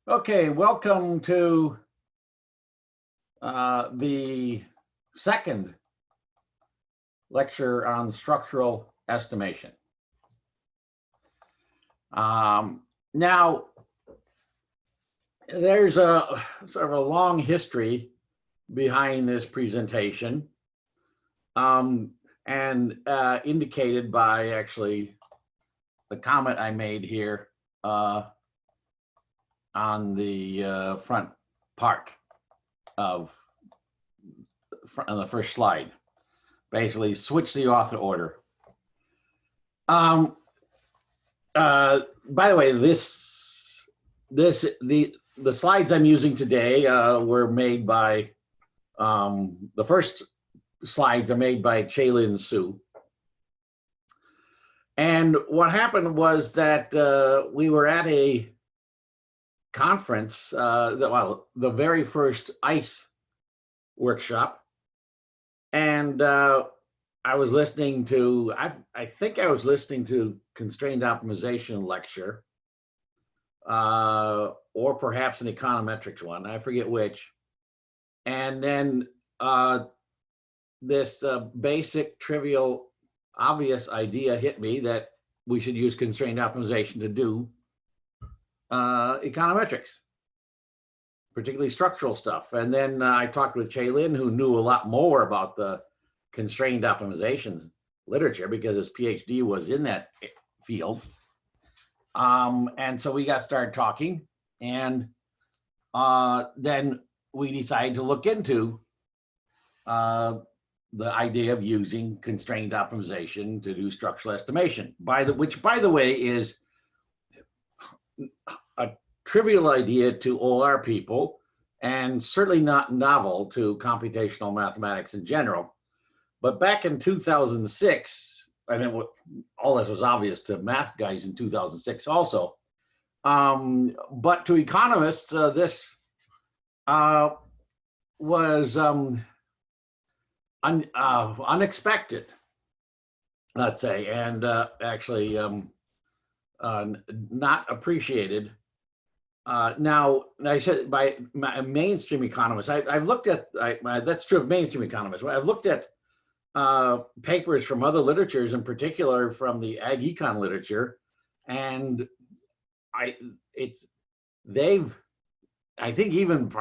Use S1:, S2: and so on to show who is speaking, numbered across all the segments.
S1: Okay, welcome to the second lecture on structural estimation. Now, there's a sort of a long history behind this presentation, and indicated by actually the comment I made here on the front part of on the first slide. Basically, switch the author order. By the way, the slides I'm using today were made by the first slides are made by Chaylin Su. And what happened was that we were at a conference, the very first ICE workshop, and I was listening to, I think I was listening to constrained optimization lecture, or perhaps an econometrics one, I forget which. And then this basic, trivial, obvious idea hit me that we should use constrained optimization to do econometrics, particularly structural stuff. And then I talked with Chaylin, who knew a lot more about the constrained optimization literature because his PhD was in that field. And so we got started talking, and then we decided to look into the idea of using constrained optimization to do structural estimation, which, by the way, is a trivial idea to OR people and certainly not novel to computational mathematics in general. But back in 2006, I mean, all this was obvious to math guys in 2006 also. But to economists, this was unexpected, let's say, and actually not appreciated. Now, I said by mainstream economists, I've looked at, that's true of mainstream economists. I've looked at papers from other literatures, in particular from the ag econ literature, and I think even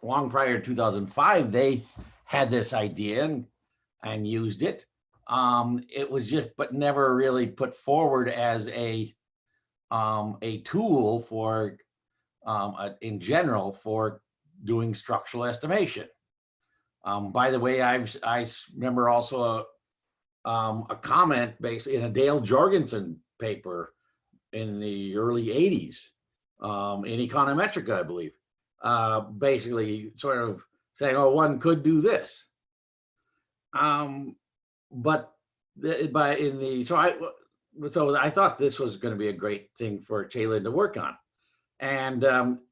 S1: long prior to 2005, they had this idea and used it. It was just, but never really put forward as a tool for, in general, for doing structural estimation. By the way, I remember also a comment basically in a Dale Jorgensen paper in the early 80s in Econometrica, I believe, basically sort of saying, oh, one could do this. But so I thought this was going to be a great thing for Chaylin to work on. And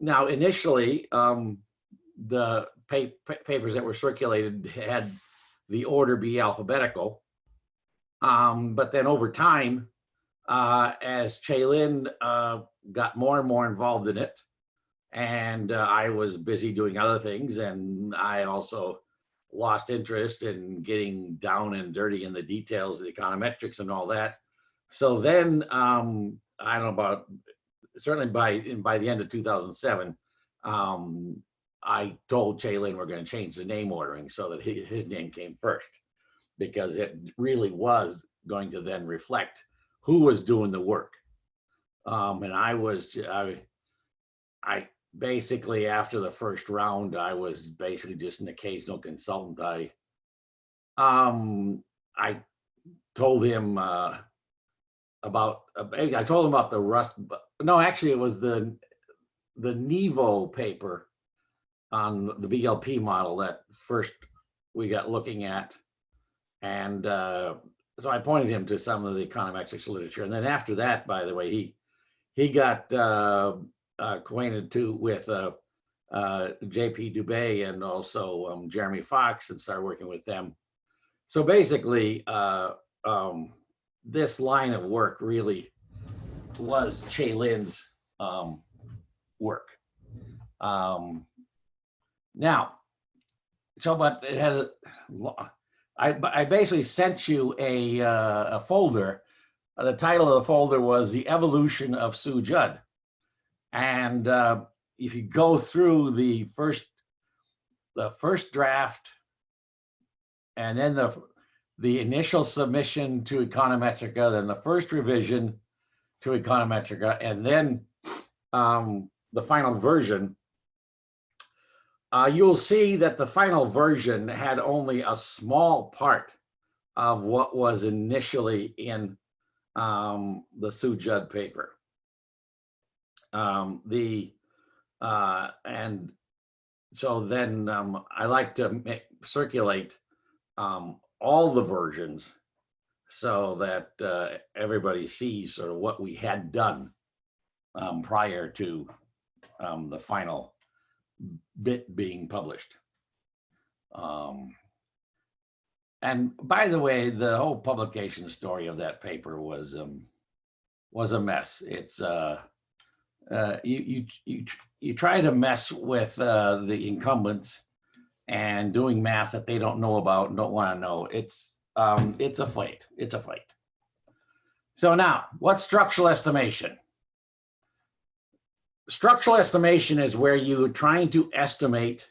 S1: now initially, the papers that were circulated had the order be alphabetical. But then over time, as Chaylin got more and more involved in it, and I was busy doing other things, and I also lost interest in getting down and dirty in the details of the econometrics and all that. So then, I don't know about, certainly by the end of 2007, I told Chaylin we're going to change the name ordering so that his name came first, because it really was going to then reflect who was doing the work. And I basically, after the first round, I was basically just an occasional consultant. I told him about the Rust. No, actually, it was the Nevo paper on the BLP model that first we got looking at, and so I pointed him to some of the econometrics literature. And then after that, by the way, he got acquainted with J.P. Dubé and also Jeremy Fox, and started working with them. So basically, this line of work really was Chaylin's work. Now, so, but it has, I basically sent you a folder. The title of the folder was The Evolution of Sue Judd. And if you go through the first draft, and then the initial submission to Econometrica, then the first revision to Econometrica, and then the final version, you'll see that the final version had only a small part of what was initially in the Sue Judd paper. And so then I like to circulate all the versions so that everybody sees sort of what we had done prior to the final bit being published. And by the way, the whole publication story of that paper was a mess. It's you try to mess with the incumbents and doing math that they don't know about and don't want to know. It's a fight. It's a fight. So now, what's structural estimation? Structural estimation is where you're trying to estimate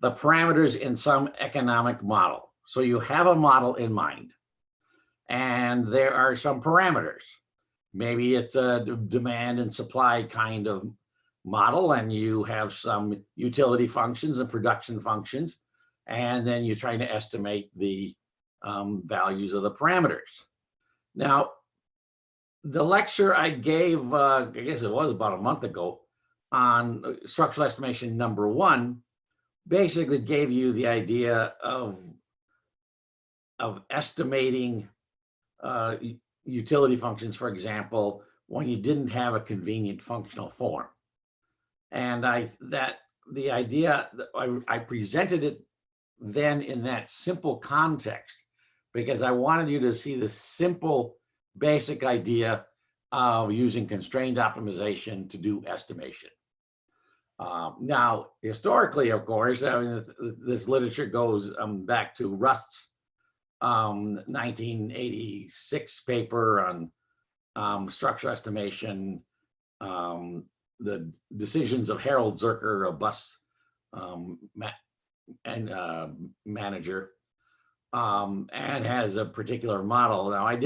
S1: the parameters in some economic model. So you have a model in mind, and there are some parameters. Maybe it's a demand and supply kind of model, and you have some utility functions and production functions, and then you're trying to estimate the values of the parameters. Now, the lecture I gave, I guess it was about a month ago, on structural estimation number 1, basically gave you the idea of estimating utility functions, for example, when you didn't have a convenient functional form. And the idea, I presented it then in that simple context, because I wanted you to see the simple basic idea of using constrained optimization to do estimation. Now, historically, of course, I mean, this literature goes back to Rust's 1986 paper on structural estimation, the decisions of Harold Zerker, a bus manager, and has a particular model. Now,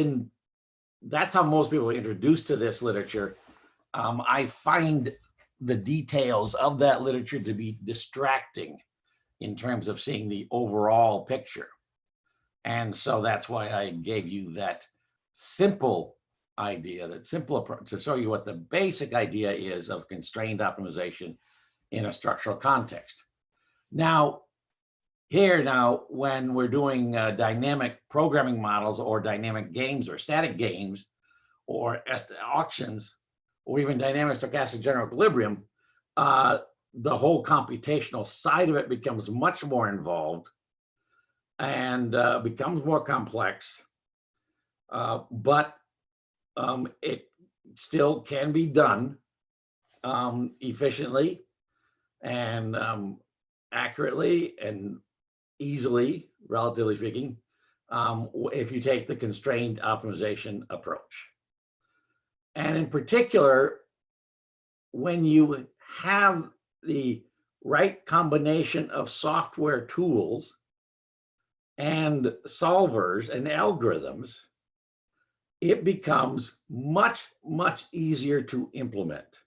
S1: that's how most people were introduced to this literature. I find the details of that literature to be distracting in terms of seeing the overall picture. And so that's why I gave you that simple idea, that simple approach, to show you what the basic idea is of constrained optimization in a structural context. Now, when we're doing dynamic programming models or dynamic games or static games or auctions or even dynamic stochastic general equilibrium, the whole computational side of it becomes much more involved and becomes more complex, but it still can be done efficiently and accurately and easily, relatively speaking, if you take the constrained optimization approach. And in particular, when you have the right combination of software tools and solvers and algorithms, it becomes much, much easier to implement.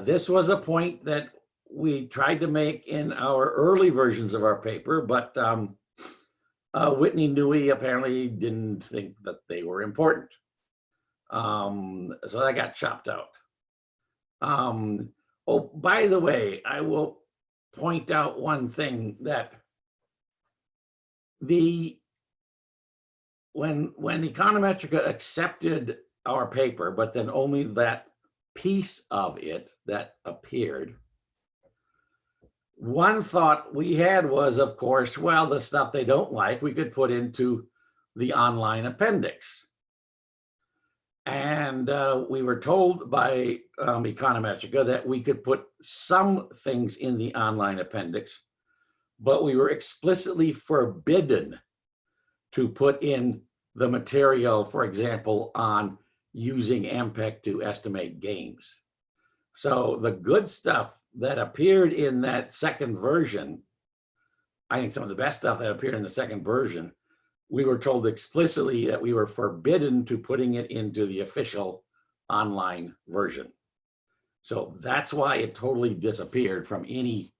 S1: This was a point that we tried to make in our early versions of our paper, but Whitney Newey apparently didn't think that they were important. So that got chopped out. Oh, by the way, I will point out one thing, that when Econometrica accepted our paper, but then only that piece of it that appeared, one thought we had was, of course, well, the stuff they don't like, we could put into the online appendix. And And we were told by Econometrica that we could put some things in the online appendix, but we were explicitly forbidden to put in the material, for example, on using MPEG to estimate games. So the good stuff that appeared in that second version, I think some of the best stuff that appeared in the second version, we were told explicitly that we were forbidden to putting it into the official online version. So that's why it totally disappeared from any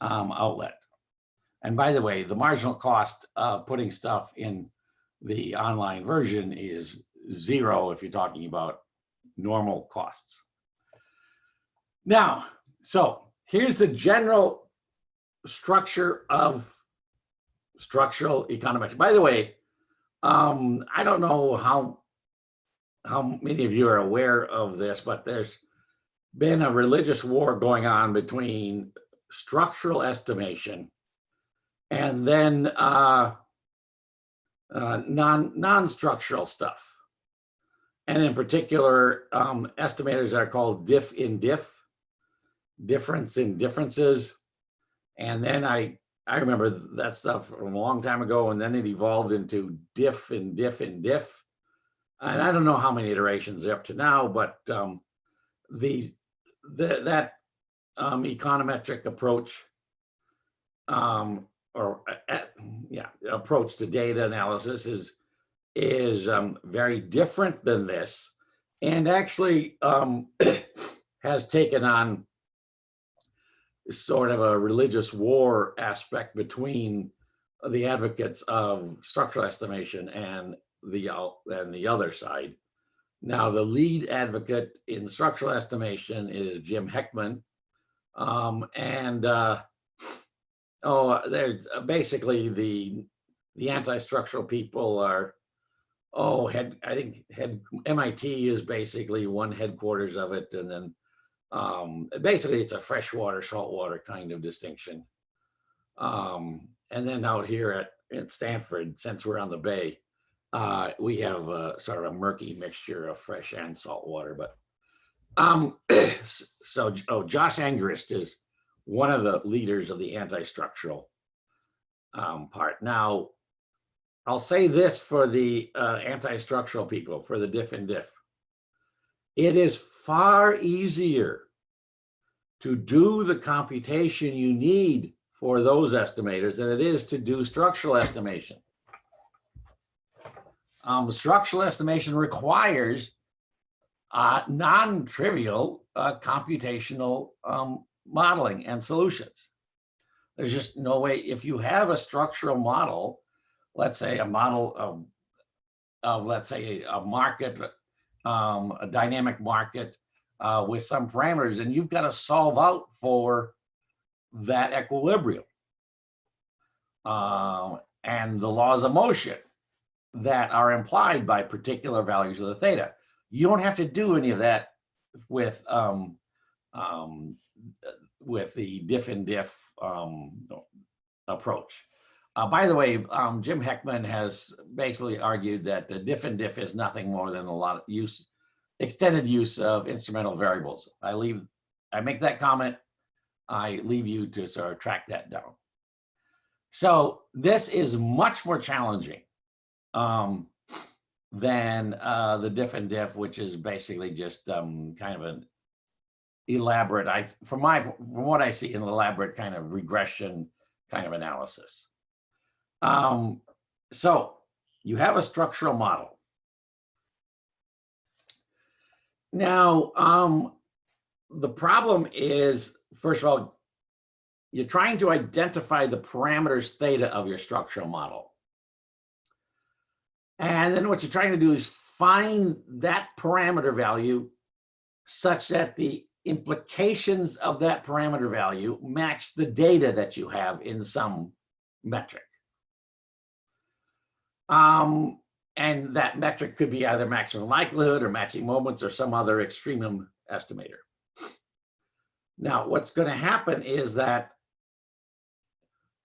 S1: outlet. And by the way, the marginal cost of putting stuff in the online version is 0 if you're talking about normal costs. Now, so here's the general structure of structural econometrics. By the way, I don't know how many of you are aware of this, but there's been a religious war going on between structural estimation and then non-structural stuff. And in particular, estimators that are called diff in diff, difference in differences. And then I remember that stuff from a long time ago, and then it evolved into diff and diff and diff. And I don't know how many iterations they're up to now, but that econometric approach approach to data analysis is very different than this, and actually has taken on sort of a religious war aspect between the advocates of structural estimation and the other side. Now, the lead advocate in structural estimation is Jim Heckman, there's basically the anti-structural people are MIT is basically one headquarters of it, and then basically it's a freshwater, saltwater kind of distinction. And then out here at Stanford, since we're on the Bay, we have sort of a murky mixture of fresh and salt water. But Josh Angrist is one of the leaders of the anti-structural part. Now, I'll say this for the anti-structural people, for the diff and diff. It is far easier to do the computation you need for those estimators than it is to do structural estimation. Structural estimation requires non-trivial computational modeling and solutions. There's just no way, if you have a structural model, let's say a model of let's say a market, a dynamic market with some parameters, and you've got to solve out for that equilibrium and the laws of motion that are implied by particular values of the theta. You don't have to do any of that with the diff and diff approach. By the way, Jim Heckman has basically argued that the diff and diff is nothing more than a lot of extended use of instrumental variables. I make that comment. I leave you to sort of track that down. So this is much more challenging than the diff and diff, which is basically just kind of an elaborate, from what I see, an elaborate kind of regression kind of analysis. So you have a structural model. Now, the problem is, first of all, you're trying to identify the parameters theta of your structural model. And then what you're trying to do is find that parameter value such that the implications of that parameter value match the data that you have in some metric. And that metric could be either maximum likelihood or matching moments or some other extremum estimator. Now, what's going to happen is that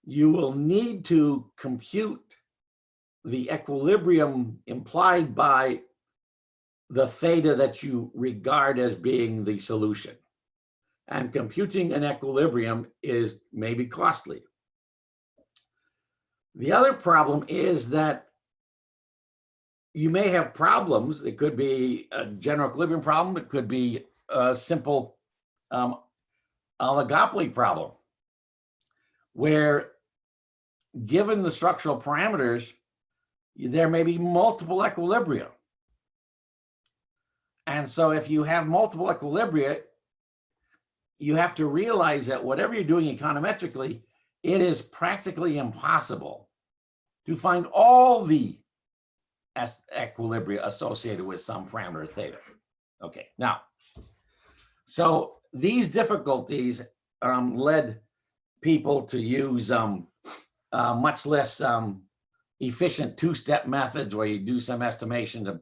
S1: you will need to compute the equilibrium implied by the theta that you regard as being the solution. And computing an equilibrium is maybe costly. The other problem is that you may have problems. It could be a general equilibrium problem. It could be a simple oligopoly problem, where given the structural parameters, there may be multiple equilibria. And so if you have multiple equilibria, you have to realize that whatever you're doing econometrically, it is practically impossible to find all the equilibria associated with some parameter theta. Okay, now, so these difficulties led people to use much less efficient two-step methods where you do some estimation to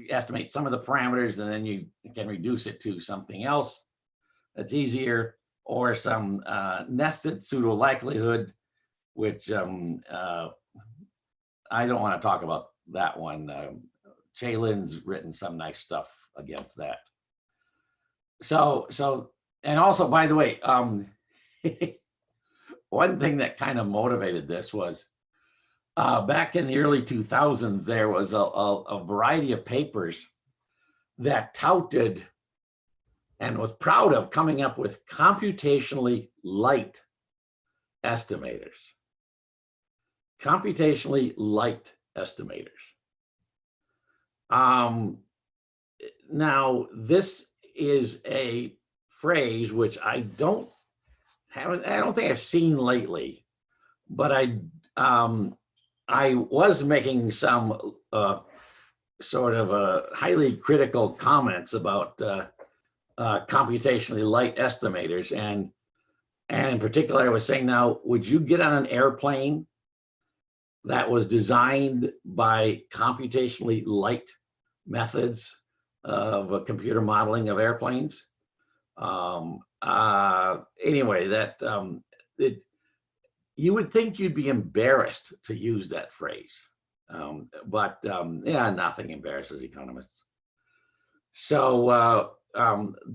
S1: estimate some of the parameters, and then you can reduce it to something else that's easier, or some nested pseudo likelihood, which I don't want to talk about that one. Chaelin's written some nice stuff against that. So, and also, by the way, one thing that kind of motivated this was back in the early 2000s, there was a variety of papers that touted and was proud of coming up with computationally light estimators. Computationally light estimators. Now, this is a phrase which I don't think I've seen lately, but I was making some sort of highly critical comments about computationally light estimators, and in particular, I was saying, now, would you get on an airplane that was designed by computationally light methods of computer modeling of airplanes? Anyway, that you would think you'd be embarrassed to use that phrase, but yeah, nothing embarrasses economists. So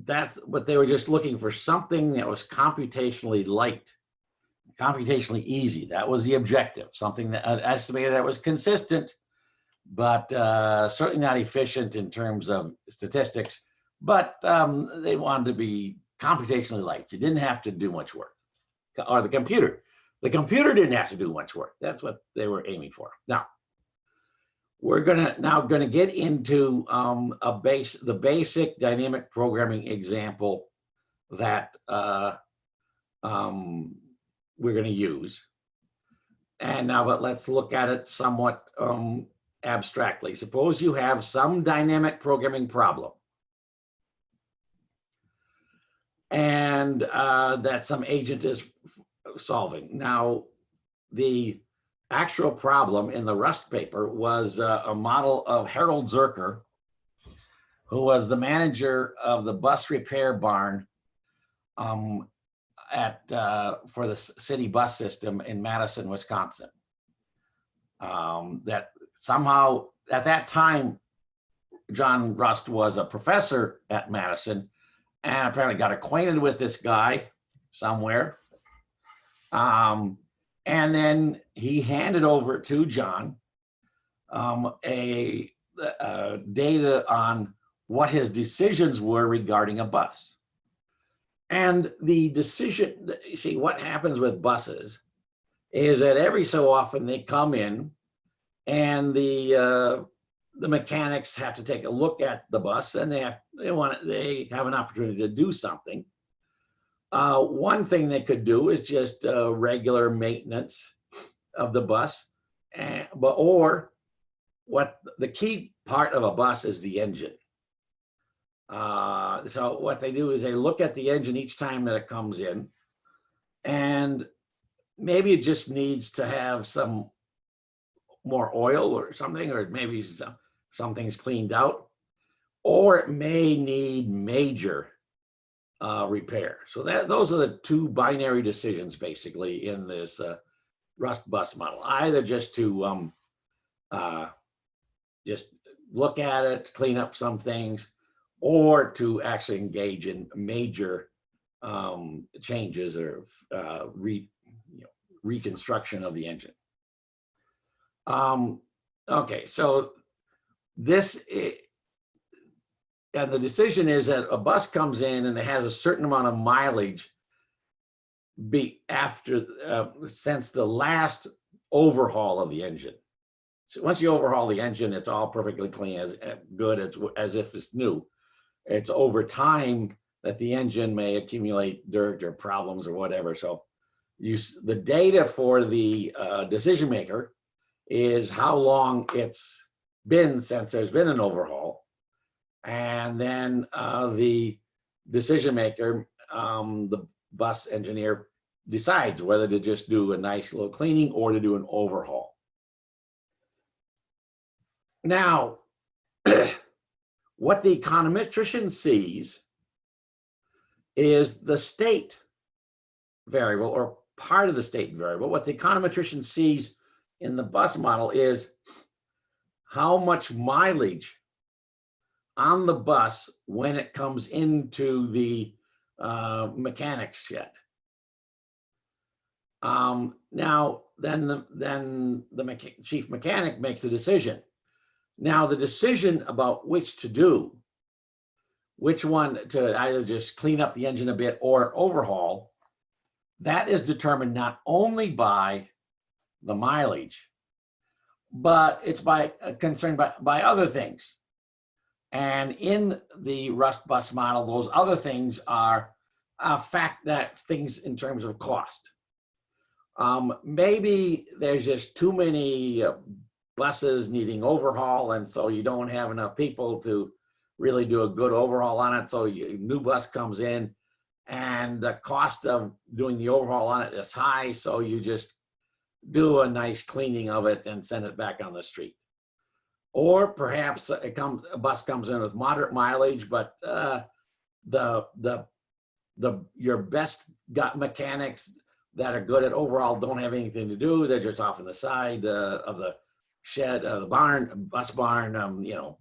S1: that's what they were, just looking for, something that was computationally light, computationally easy. That was the objective, something that an estimator that was consistent, but certainly not efficient in terms of statistics, but they wanted to be computationally light. You didn't have to do much work, or the computer didn't have to do much work. That's what they were aiming for. Now, we're gonna get into the basic dynamic programming example that we're going to use. And now, but let's look at it somewhat abstractly. Suppose you have some dynamic programming problem, and that some agent is solving. Now, the actual problem in the Rust paper was a model of Harold Zerker, who was the manager of the bus repair barn for the city bus system in Madison, Wisconsin. That somehow, at that time, John Rust was a professor at Madison, and apparently got acquainted with this guy somewhere. And then he handed over to John data on what his decisions were regarding a bus. And the decision, you see, what happens with buses is that every so often they come in, and the mechanics have to take a look at the bus, and they have an opportunity to do something. One thing they could do is just regular maintenance of the bus, or what the key part of a bus is the engine. So what they do is they look at the engine each time that it comes in, and maybe it just needs to have some more oil or something, or maybe something's cleaned out, or it may need major repair. So those are the two binary decisions basically in this Rust bus model. Either just to just look at it, clean up some things, or to actually engage in major changes or reconstruction of the engine. Okay, so and the decision is that a bus comes in and it has a certain amount of mileage since the last overhaul of the engine. So once you overhaul the engine, it's all perfectly clean, as good as if it's new. It's over time that the engine may accumulate dirt or problems or whatever. So the data for the decision maker is how long it's been since there's been an overhaul. And then the decision maker, the bus engineer, decides whether to just do a nice little cleaning or to do an overhaul. Now, what the econometrician sees is the state variable, or part of the state variable. What the econometrician sees in the bus model is how much mileage on the bus when it comes into the mechanics shed. Now, then the chief mechanic makes a decision. Now, the decision about which to do, which one to either just clean up the engine a bit or overhaul, that is determined not only by the mileage, but it's concerned by other things. And in the Rust bus model, those other things are things in terms of cost. Maybe there's just too many buses needing overhaul, and so you don't have enough people to really do a good overhaul on it. So a new bus comes in and the cost of doing the overhaul on it is high, so you just do a nice cleaning of it and send it back on the street. Or perhaps a bus comes in with moderate mileage, but your best mechanics that are good at overhaul don't have anything to do. They're just off on the side of the shed, the barn, bus barn, I don't know,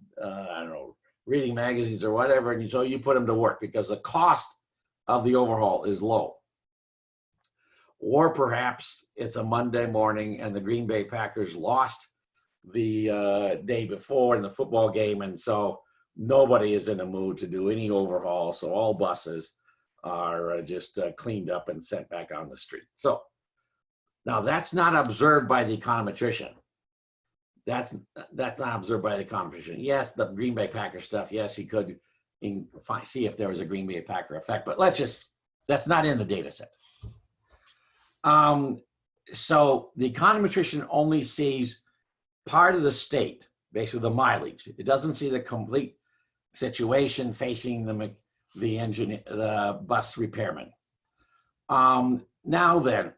S1: reading magazines or whatever. And so you put them to work because the cost of the overhaul is low. Or perhaps it's a Monday morning and the Green Bay Packers lost the day before in the football game, and so nobody is in the mood to do any overhaul. So all buses are just cleaned up and sent back on the street. So now that's not observed by the econometrician. That's not observed by the econometrician. Yes, the Green Bay Packer stuff. Yes, he could see if there was a Green Bay Packer effect, but that's not in the data set. So the econometrician only sees part of the state, basically the mileage. It doesn't see the complete situation facing the bus repairman. Now then,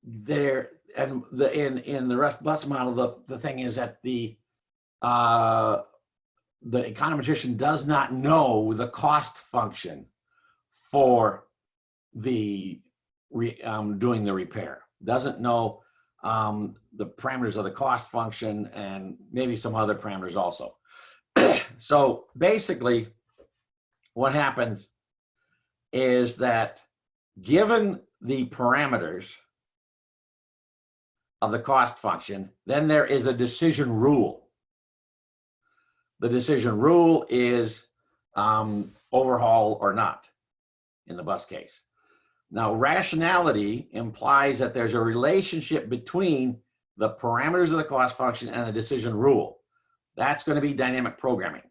S1: in the Rust bus model, the thing is that the econometrician does not know the cost function for the doing the repair. Doesn't know the parameters of the cost function and maybe some other parameters also. So basically what happens is that given the parameters of the cost function, then there is a decision rule. The decision rule is overhaul or not in the bus case. Now, rationality implies that there's a relationship between the parameters of the cost function and the decision rule. That's going to be dynamic programming.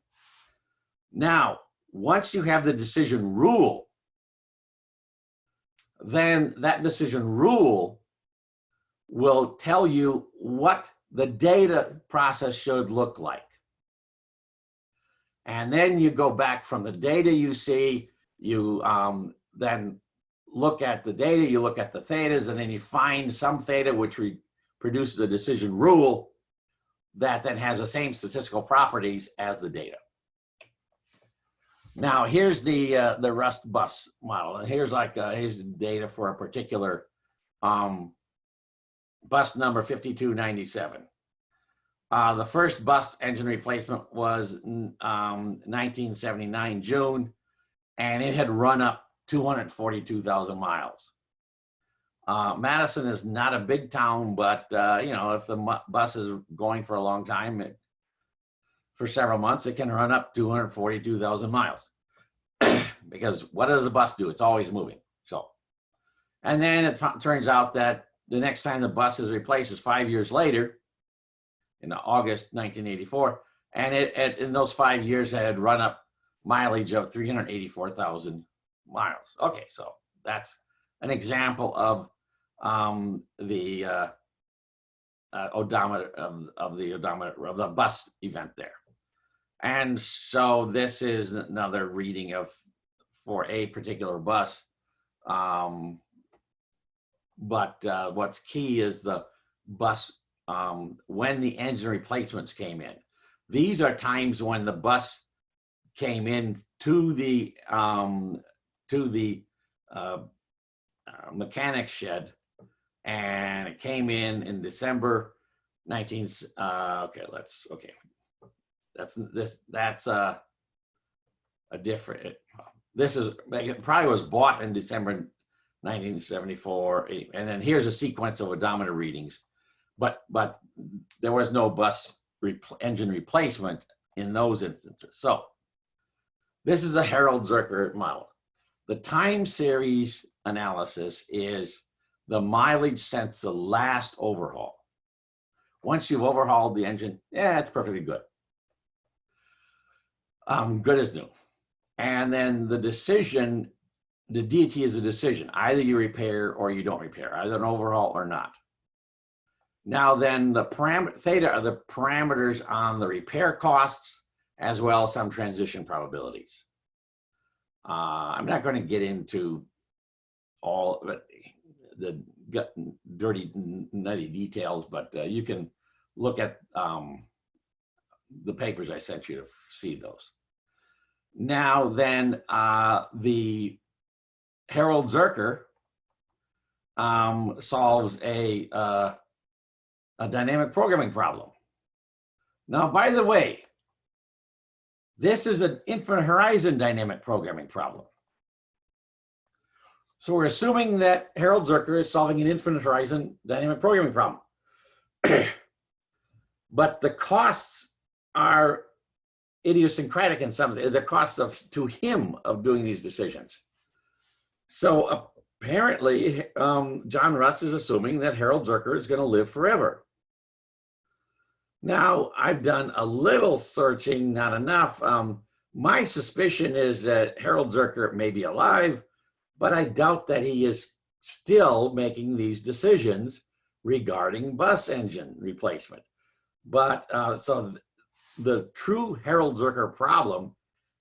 S1: Now, once you have the decision rule, then that decision rule will tell you what the data process should look like. And then you go back from the data you see, you then look at the data, you look at the thetas, and then you find some theta which produces a decision rule that then has the same statistical properties as the data. Now here's the Rust bus model, and here's here's data for a particular bus number 5297. The first bus engine replacement was 1979 June, and it had run up 242,000 miles. Madison is not a big town, but you know, if the bus is going for a long time, for several months, it can run up 242,000 miles. Because what does a bus do? It's always moving. So, and then it turns out that the next time the bus is replaced is 5 years later, in August 1984, and in those 5 years it had run up mileage of 384,000 miles. Okay, so that's an example of the odometer of the bus event there. And so this is another reading for a particular bus. But what's key is the bus when the engine replacements came in. These are times when the bus came in to the mechanic shed, and it came in December 19. That's a different. This is, it probably was bought in December 1974, and then here's a sequence of odometer readings, but there was no bus engine replacement in those instances. So this is a Harold Zerker model. The time series analysis is the mileage since the last overhaul. Once you've overhauled the engine, yeah, it's perfectly good. Good as new. And then the decision, the DT is a decision. Either you repair or you don't repair, either an overhaul or not. Now then, the theta are the parameters on the repair costs, as well as some transition probabilities. I'm not going to get into all the dirty, nutty details, but you can look at the papers I sent you to see those. Now then, the Harold Zerker solves a dynamic programming problem. Now, by the way, this is an infinite horizon dynamic programming problem. So we're assuming that Harold Zerker is solving an infinite horizon dynamic programming problem. But the costs are idiosyncratic in some, the costs to him of doing these decisions. So apparently, John Russ is assuming that Harold Zerker is going to live forever. Now, I've done a little searching, not enough. My suspicion is that Harold Zerker may be alive, but I doubt that he is still making these decisions regarding bus engine replacement. But so the true Harold Zerker problem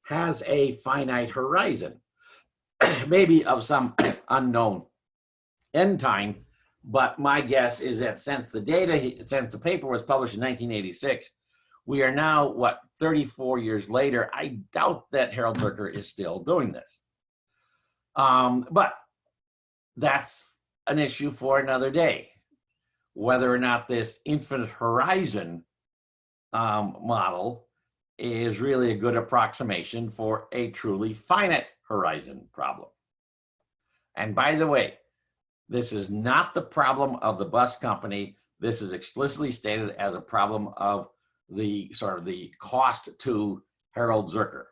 S1: has a finite horizon, maybe of some unknown end time. But my guess is that since the paper was published in 1986, we are now, 34 years later. I doubt that Harold Zerker is still doing this. But that's an issue for another day, whether or not this infinite horizon model is really a good approximation for a truly finite horizon problem. And by the way, this is not the problem of the bus company. This is explicitly stated as a problem of the the cost to Harold Zerker.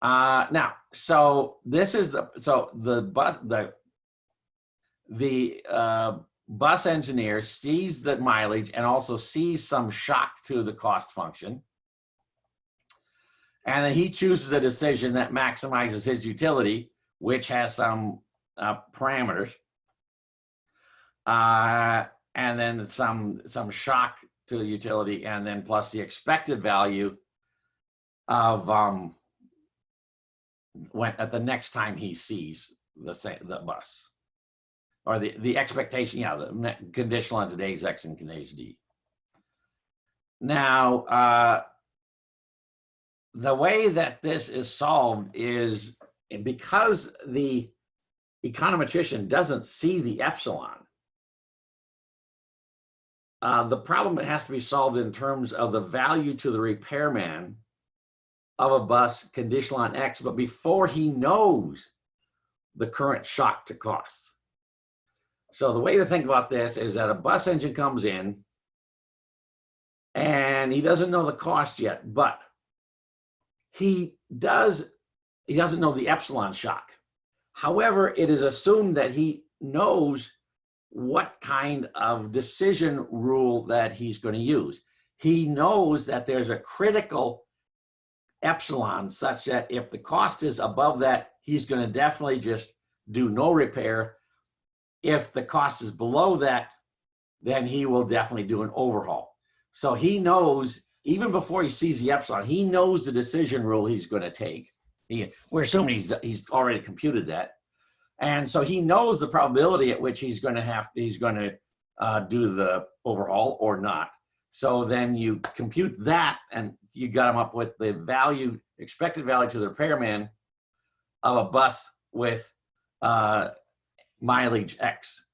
S1: Now, so this is the bus engineer sees the mileage and also sees some shock to the cost function. And then he chooses a decision that maximizes his utility, which has some parameters, and then some shock to the utility, and then plus the expected value of at the next time he sees the bus, or the expectation, the conditional on today's X and today's D. Now, the way that this is solved is because the econometrician doesn't see the epsilon. the problem has to be solved in terms of the value to the repairman of a bus conditional on X, but before he knows the current shock to costs. So the way to think about this is that a bus engine comes in and he doesn't know the cost yet, but he doesn't know the epsilon shock. However, it is assumed that he knows what kind of decision rule that he's going to use. He knows that there's a critical epsilon such that if the cost is above that, he's going to definitely just do no repair. If the cost is below that, then he will definitely do an overhaul. So he knows, even before he sees the epsilon, he knows the decision rule he's going to take. We're assuming he's already computed that. And so he knows the probability at which he's going to do the overhaul or not. So then you compute that and you got him up with the value, expected value to the repairman of a bus with mileage X,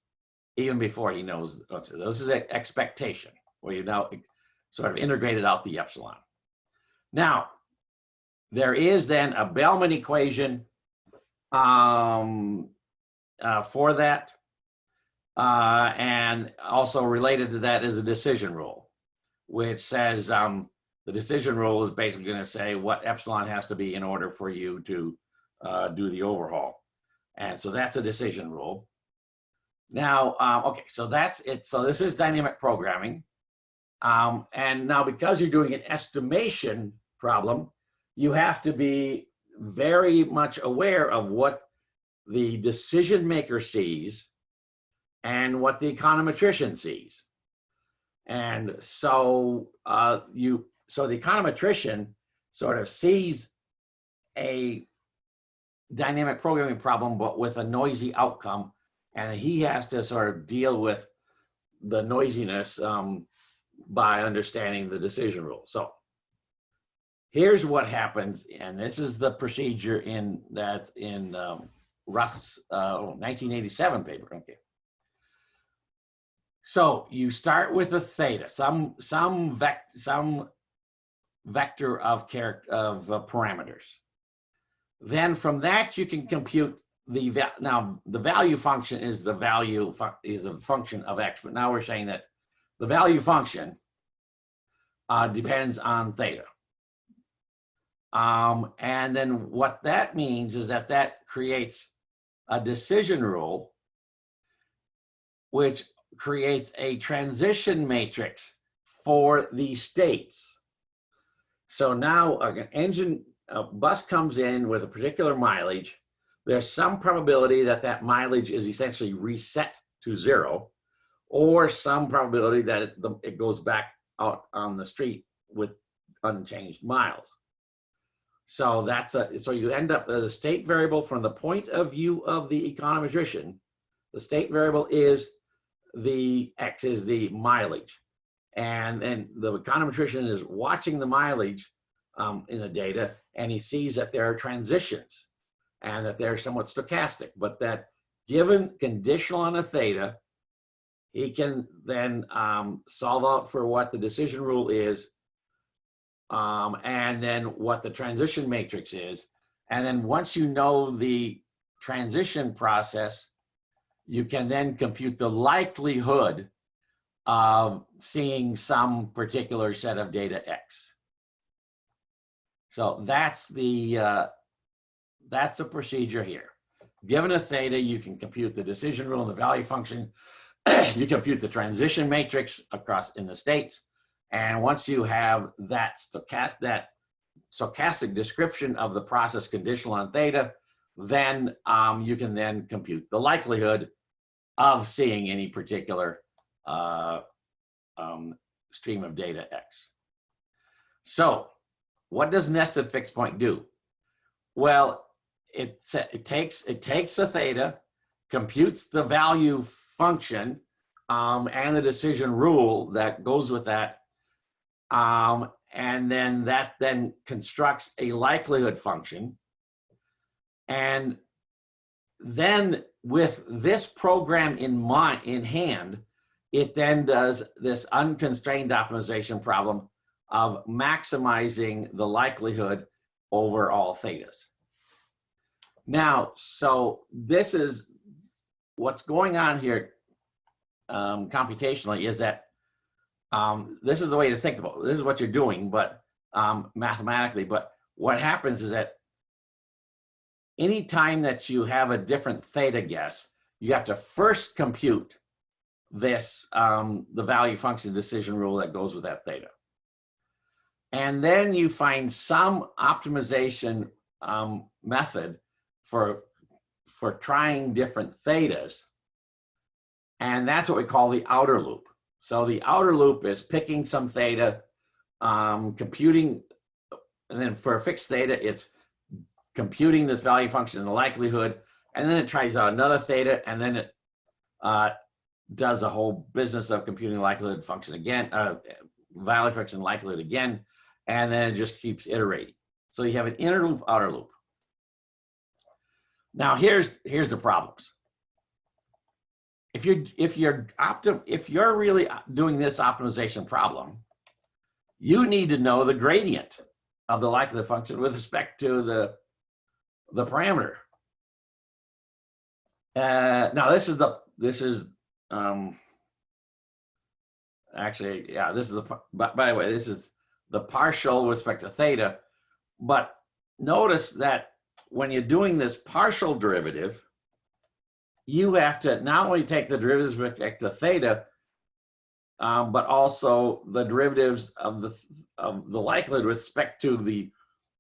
S1: even before he knows. This is an expectation where you now sort of integrated out the epsilon. Now, there is then a Bellman equation for that. And also related to that is a decision rule, which says the decision rule is basically going to say what epsilon has to be in order for you to do the overhaul. And so that's a decision rule. Now, okay, so that's it. So this is dynamic programming. And now because you're doing an estimation problem, you have to be very much aware of what the decision maker sees and what the econometrician sees. And so so the econometrician sort of sees a dynamic programming problem, but with a noisy outcome, and he has to sort of deal with the noisiness by understanding the decision rule. So here's what happens, and this is the procedure that's in Russ's 1987 paper. Okay. So you start with a theta, some vector of parameters. Then from that you can compute now the value function is a function of X, but now we're saying that the value function depends on theta. And then what that means is that creates a decision rule, which creates a transition matrix for the states. So now a bus comes in with a particular mileage. There's some probability that mileage is essentially reset to 0, or some probability that it goes back out on the street with unchanged miles. So so you end up the state variable from the point of view of the econometrician. The state variable is the X is the mileage, and then the econometrician is watching the mileage in the data, and he sees that there are transitions and that they're somewhat stochastic, but that given conditional on a theta, he can then solve out for what the decision rule is, and then what the transition matrix is. And then once you know the transition process, you can then compute the likelihood of seeing some particular set of data X. So that's a procedure here. Given a theta, you can compute the decision rule and the value function. You compute the transition matrix across in the states. And once you have that stochastic description of the process conditional on theta, then you can then compute the likelihood of seeing any particular stream of data X. So what does nested fixed point do? Well, it takes a theta, computes the value function and the decision rule that goes with that, and then that constructs a likelihood function. And then with this program in hand, it then does this unconstrained optimization problem of maximizing the likelihood over all thetas. Now, so this is what's going on here computationally, is that this is the way to think about it. This is what you're doing, but mathematically. But what happens is that any time that you have a different theta guess, you have to first compute this, the value function decision rule that goes with that theta. And then you find some optimization method for trying different thetas. And that's what we call the outer loop. So the outer loop is picking some theta, computing, and then for a fixed theta, it's computing this value function in the likelihood, and then it tries out another theta, and then it does a whole business of computing likelihood function again, value function likelihood again, and then it just keeps iterating. So you have an inner loop, outer loop. Now here's the problems. If you're really doing this optimization problem, you need to know the gradient of the likelihood function with respect to the parameter. Now this is actually, yeah, this is by the way, this is the partial with respect to theta. But notice that when you're doing this partial derivative, you have to not only take the derivatives with respect to theta, but also the derivatives of the likelihood with respect to the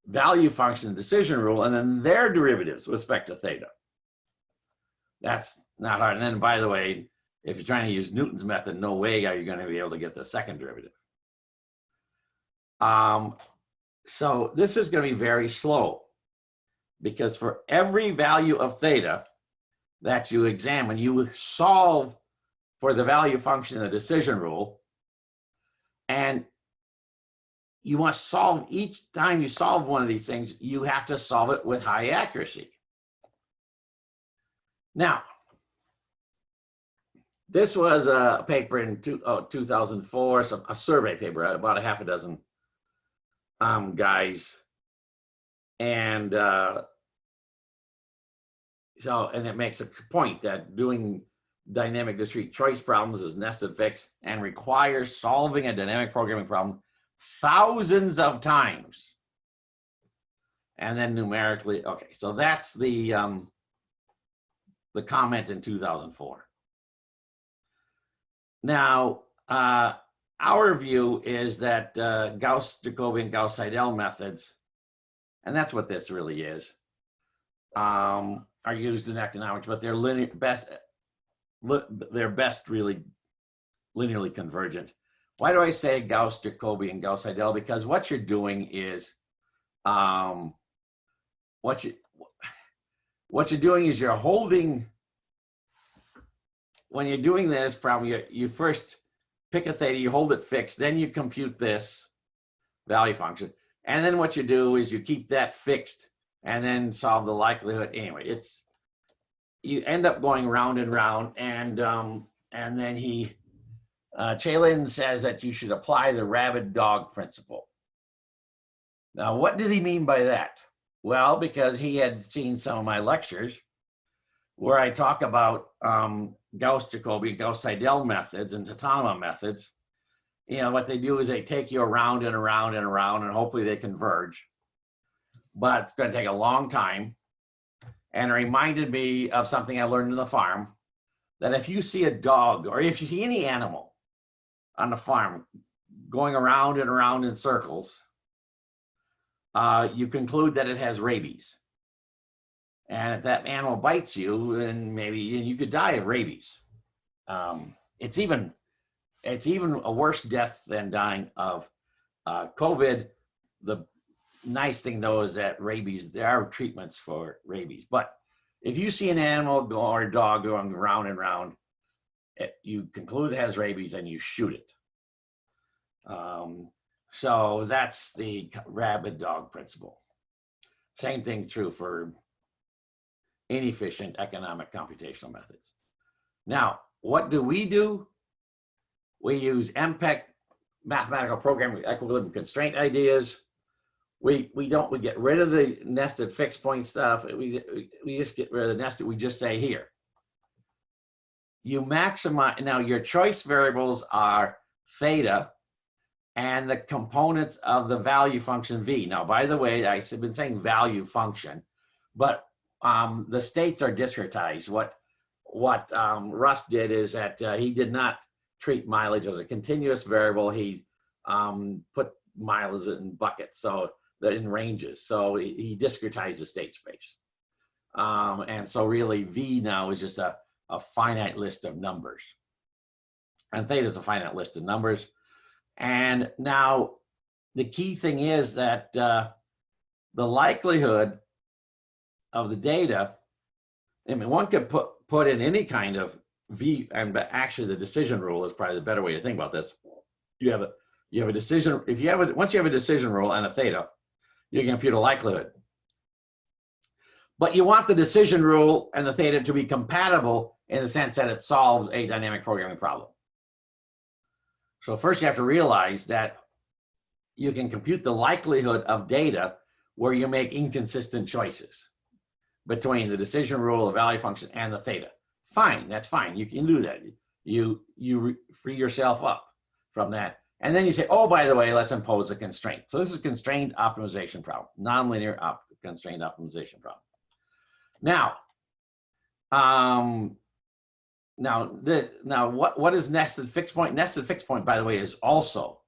S1: value function decision rule, and then their derivatives with respect to theta. That's not hard. And then, by the way, if you're trying to use Newton's method, no way are you going to be able to get the second derivative. So this is going to be very slow, because for every value of theta that you examine, you solve for the value function in the decision rule, and you must solve each time you solve one of these things, you have to solve it with high accuracy. Now, this was a paper in 2004, a survey paper, about a half a dozen guys. And and it makes a point that doing dynamic discrete choice problems is nested fix and requires solving a dynamic programming problem thousands of times. And then numerically, okay, so that's the comment in 2004. Now, our view is that Gauss-Jacobian, Gauss-Seidel methods, and that's what this really is, are used in economics, but they're best really linearly convergent. Why do I say Gauss-Jacobian, Gauss-Seidel? Because what you're doing is, what you're doing is you're holding. When you're doing this problem, you first pick a theta, you hold it fixed, then you compute this value function, and then what you do is you keep that fixed and then solve the likelihood. Anyway, you end up going round and round, and then Chalin says that you should apply the rabid dog principle. Now, what did he mean by that? Well, because he had seen some of my lectures where I talk about Gauss-Jacobian, Gauss-Seidel methods and Tatanuma methods. You know, what they do is they take you around and around and around, and hopefully they converge. But it's going to take a long time. And it reminded me of something I learned in the farm, that if you see a dog, or if you see any animal on the farm going around and around in circles, you conclude that it has rabies. And if that animal bites you, then maybe you could die of rabies. It's even a worse death than dying of COVID. The nice thing, though, is that rabies, there are treatments for rabies. But if you see an animal or a dog going round and round, you conclude it has rabies and you shoot it. So that's the rabid dog principle. Same thing true for inefficient economic computational methods. Now, what do we do? We use MPEC, mathematical programming equilibrium constraint ideas. We get rid of the nested fixed point stuff. We just get rid of the nested. We just say here, you maximize. Now your choice variables are theta and the components of the value function v. Now, by the way, I've been saying value function, but the states are discretized. What Russ did is that he did not treat mileage as a continuous variable. He put mileage in buckets, so that in ranges. So he discretized the state space. And so really V now is just a finite list of numbers. And theta is a finite list of numbers. And now the key thing is that the likelihood of the data, I mean, one could put in any kind of V, and actually the decision rule is probably the better way to think about this. You have a decision, once you have a decision rule and a theta, you can compute a likelihood. But you want the decision rule and the theta to be compatible in the sense that it solves a dynamic programming problem. So first you have to realize that you can compute the likelihood of data where you make inconsistent choices between the decision rule, the value function, and the theta. Fine, that's fine. You can do that. You free yourself up from that. And then you say, oh, by the way, let's impose a constraint. So this is constrained optimization problem, nonlinear constrained optimization problem. Now, what is nested fixed point? Nested fixed point, by the way, is also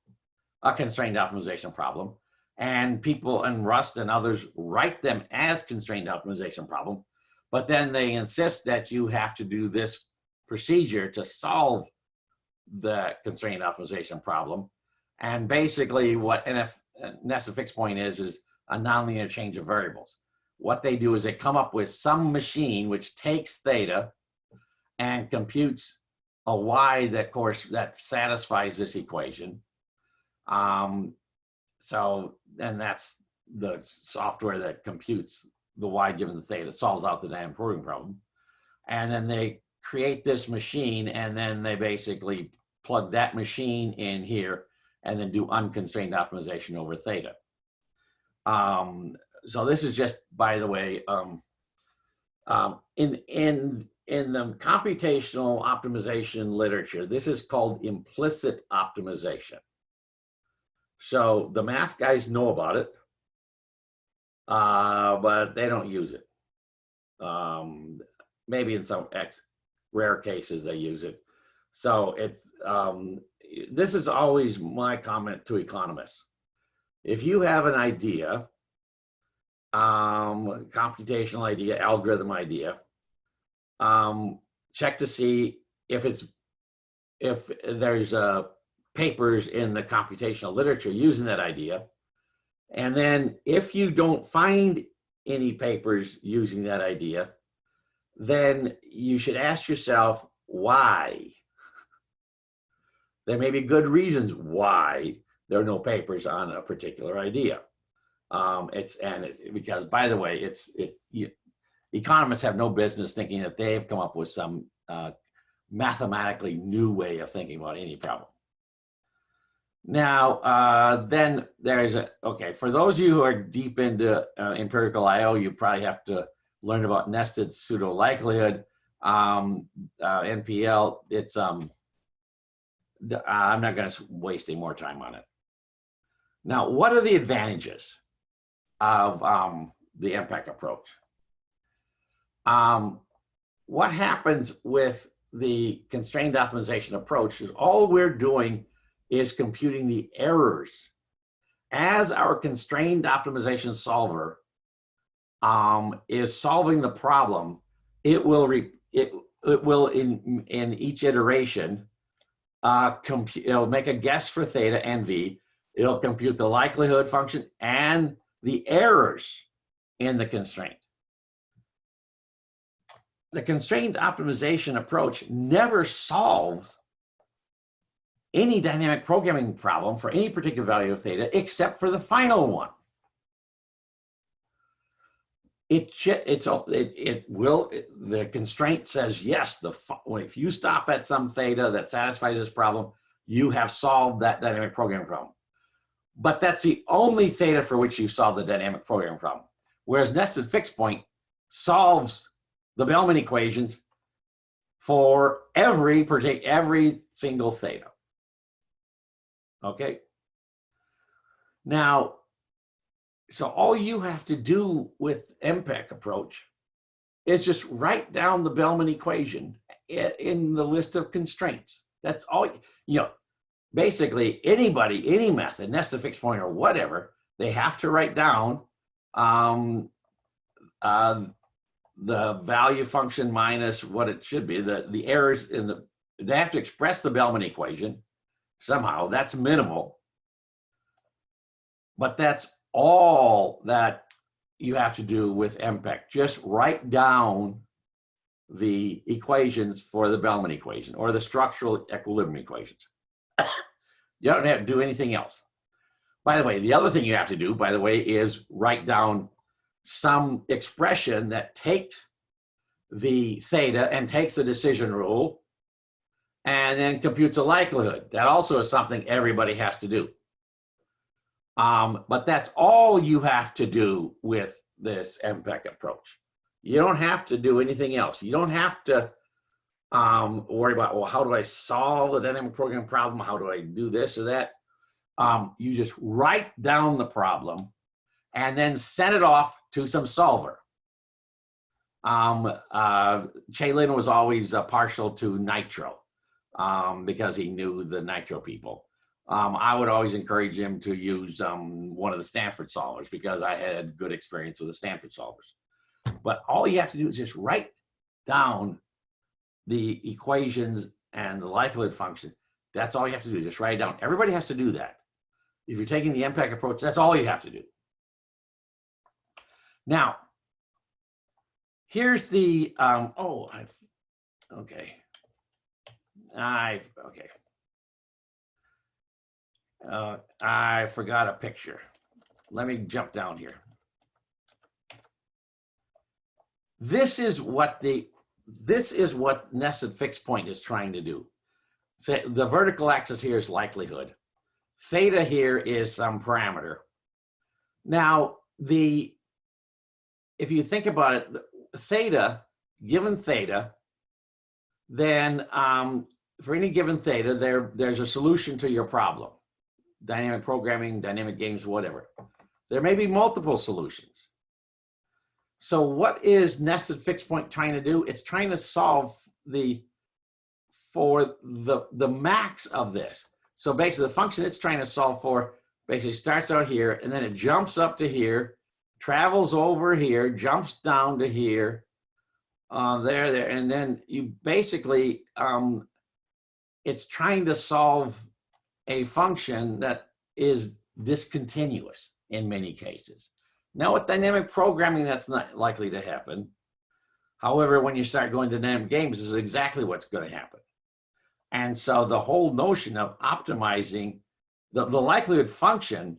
S1: a constrained optimization problem. And people and Rust and others write them as constrained optimization problem, but then they insist that you have to do this procedure to solve the constrained optimization problem. And basically what nested fixed point is a nonlinear change of variables. What they do is they come up with some machine which takes theta and computes a y that satisfies this equation. So then that's the software that computes the y given the theta, solves out the dynamic programming problem. And then they create this machine, and then they basically plug that machine in here and then do unconstrained optimization over theta. So this is just, by the way, in the computational optimization literature, this is called implicit optimization. So the math guys know about it, but they don't use it. Maybe in some rare cases they use it. So it's this is always my comment to economists. If you have an idea, computational idea, algorithm idea, check to see if there's papers in the computational literature using that idea. And then if you don't find any papers using that idea, then you should ask yourself why. There may be good reasons why there are no papers on a particular idea. Because, by the way, economists have no business thinking that they've come up with some mathematically new way of thinking about any problem. Now, then there's for those of you who are deep into empirical I/O, you probably have to learn about nested pseudo likelihood, NPL. It's I'm not going to waste any more time on it. Now, what are the advantages of the MPEC approach? What happens with the constrained optimization approach is all we're doing is computing the errors. As our constrained optimization solver is solving the problem, it will in each iteration it'll make a guess for theta and v. It'll compute the likelihood function and the errors in the constraint. The constrained optimization approach never solves any dynamic programming problem for any particular value of theta except for the final one. The constraint says yes, if you stop at some theta that satisfies this problem, you have solved that dynamic programming problem. But that's the only theta for which you solve the dynamic programming problem. Whereas nested fixed point solves the Bellman equations for every single theta. Okay. Now, so all you have to do with MPEC approach is just write down the Bellman equation in the list of constraints. That's all, basically anybody, any method, nested fixed point or whatever, they have to write down the value function minus what it should be, the errors they have to express the Bellman equation somehow. That's minimal, but that's all that you have to do with MPEC. Just write down the equations for the Bellman equation or the structural equilibrium equations. You don't have to do anything else. By the way, the other thing you have to do, by the way, is write down some expression that takes the theta and takes the decision rule and then computes a likelihood. That also is something everybody has to do. But that's all you have to do with this MPEC approach. You don't have to do anything else. You don't have to worry about, well, how do I solve the dynamic programming problem? How do I do this or that? You just write down the problem and then send it off to some solver. Chaylin was always partial to Nitro because he knew the Nitro people. I would always encourage him to use one of the Stanford solvers because I had good experience with the Stanford solvers. But all you have to do is just write down the equations and the likelihood function. That's all you have to do, just write it down. Everybody has to do that. If you're taking the MPEC approach, that's all you have to do. Now, here's the, okay. I forgot a picture. Let me jump down here. This is what nested fixed point is trying to do. So the vertical axis here is likelihood. Theta here is some parameter. Now, if you think about it, theta, given theta, then for any given theta, there's a solution to your problem. Dynamic programming, dynamic games, whatever. There may be multiple solutions. So what is nested fixed point trying to do? It's trying to solve for the max of this. So basically the function it's trying to solve for basically starts out here and then it jumps up to here, travels over here, jumps down to here, there, and then you basically, it's trying to solve a function that is discontinuous in many cases. Now with dynamic programming, that's not likely to happen. However, when you start going to dynamic games, this is exactly what's going to happen. And so the whole notion of optimizing the likelihood function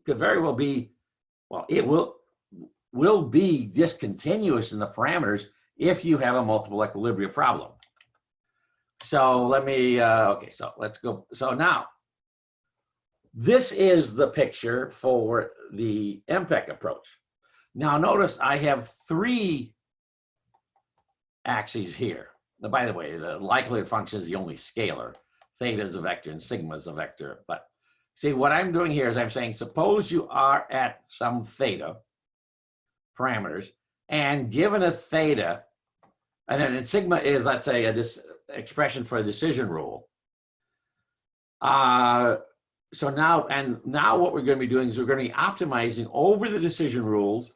S1: could very well be, well, it will be discontinuous in the parameters if you have a multiple equilibria problem. So let me, okay, so let's go. So now, this is the picture for the MPEC approach. Now notice I have 3 axes here. Now, by the way, the likelihood function is the only scalar. Theta is a vector and sigma is a vector. But see, what I'm doing here is I'm saying, suppose you are at some theta parameters, and given a theta, and then sigma is, let's say, this expression for a decision rule. So now what we're going to be doing is we're going to be optimizing over the decision rules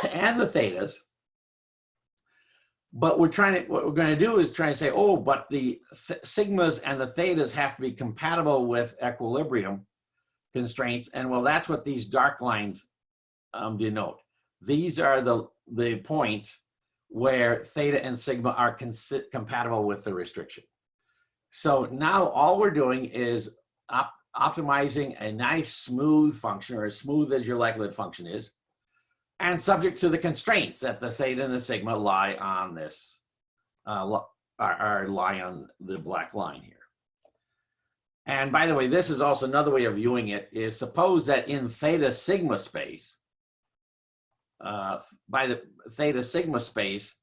S1: and the thetas. But what we're going to do is try to say, oh, but the sigmas and the thetas have to be compatible with equilibrium constraints. And well, that's what these dark lines denote. These are the points where theta and sigma are compatible with the restriction. So now all we're doing is optimizing a nice smooth function, or as smooth as your likelihood function is, and subject to the constraints that the theta and the sigma lie on this, lie on the black line here. And by the way, this is also another way of viewing it, is suppose that in theta sigma space, by the theta sigma space,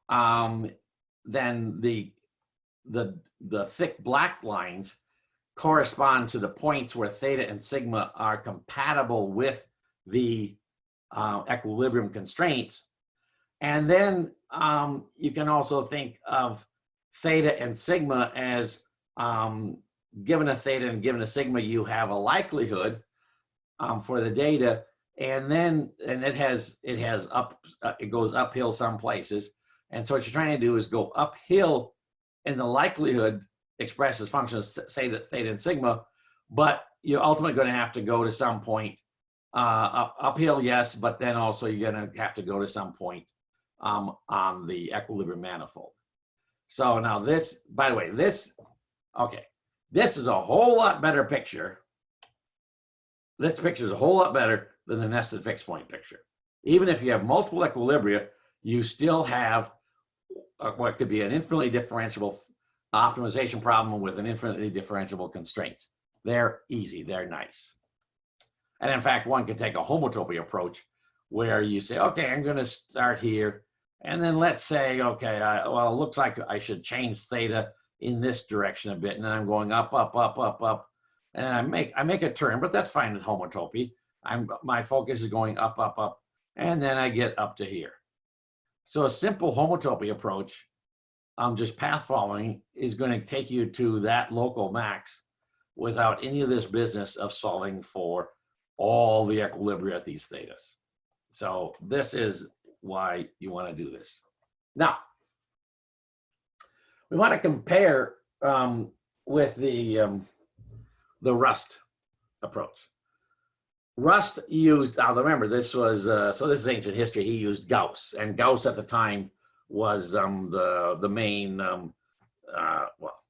S1: then the thick black lines correspond to the points where theta and sigma are compatible with the equilibrium constraints. And then you can also think of theta and sigma as given a theta and given a sigma, you have a likelihood for the data, and then it goes uphill some places. And so what you're trying to do is go uphill in the likelihood expressed as functions, say that theta and sigma, but you're ultimately going to have to go to some point uphill, yes, but then also you're going to have to go to some point on the equilibrium manifold. So now this, by the way, this is a whole lot better picture. This picture is a whole lot better than the nested fixed point picture. Even if you have multiple equilibria, you still have what could be an infinitely differentiable optimization problem with an infinitely differentiable constraints. They're easy, they're nice. And in fact, one could take a homotopy approach where you say, okay, I'm going to start here. And then let's say, okay, well, it looks like I should change theta in this direction a bit. And then I'm going up, up, up, up, up. And I make a turn, but that's fine with homotopy. My focus is going up, up, up. And then I get up to here. So a simple homotopy approach, just path following, is going to take you to that local max without any of this business of solving for all the equilibria at these thetas. So this is why you want to do this. Now, we want to compare with the Rust approach. Rust used, now remember, this was, so this is ancient history, he used Gauss, and Gauss at the time was the main, well,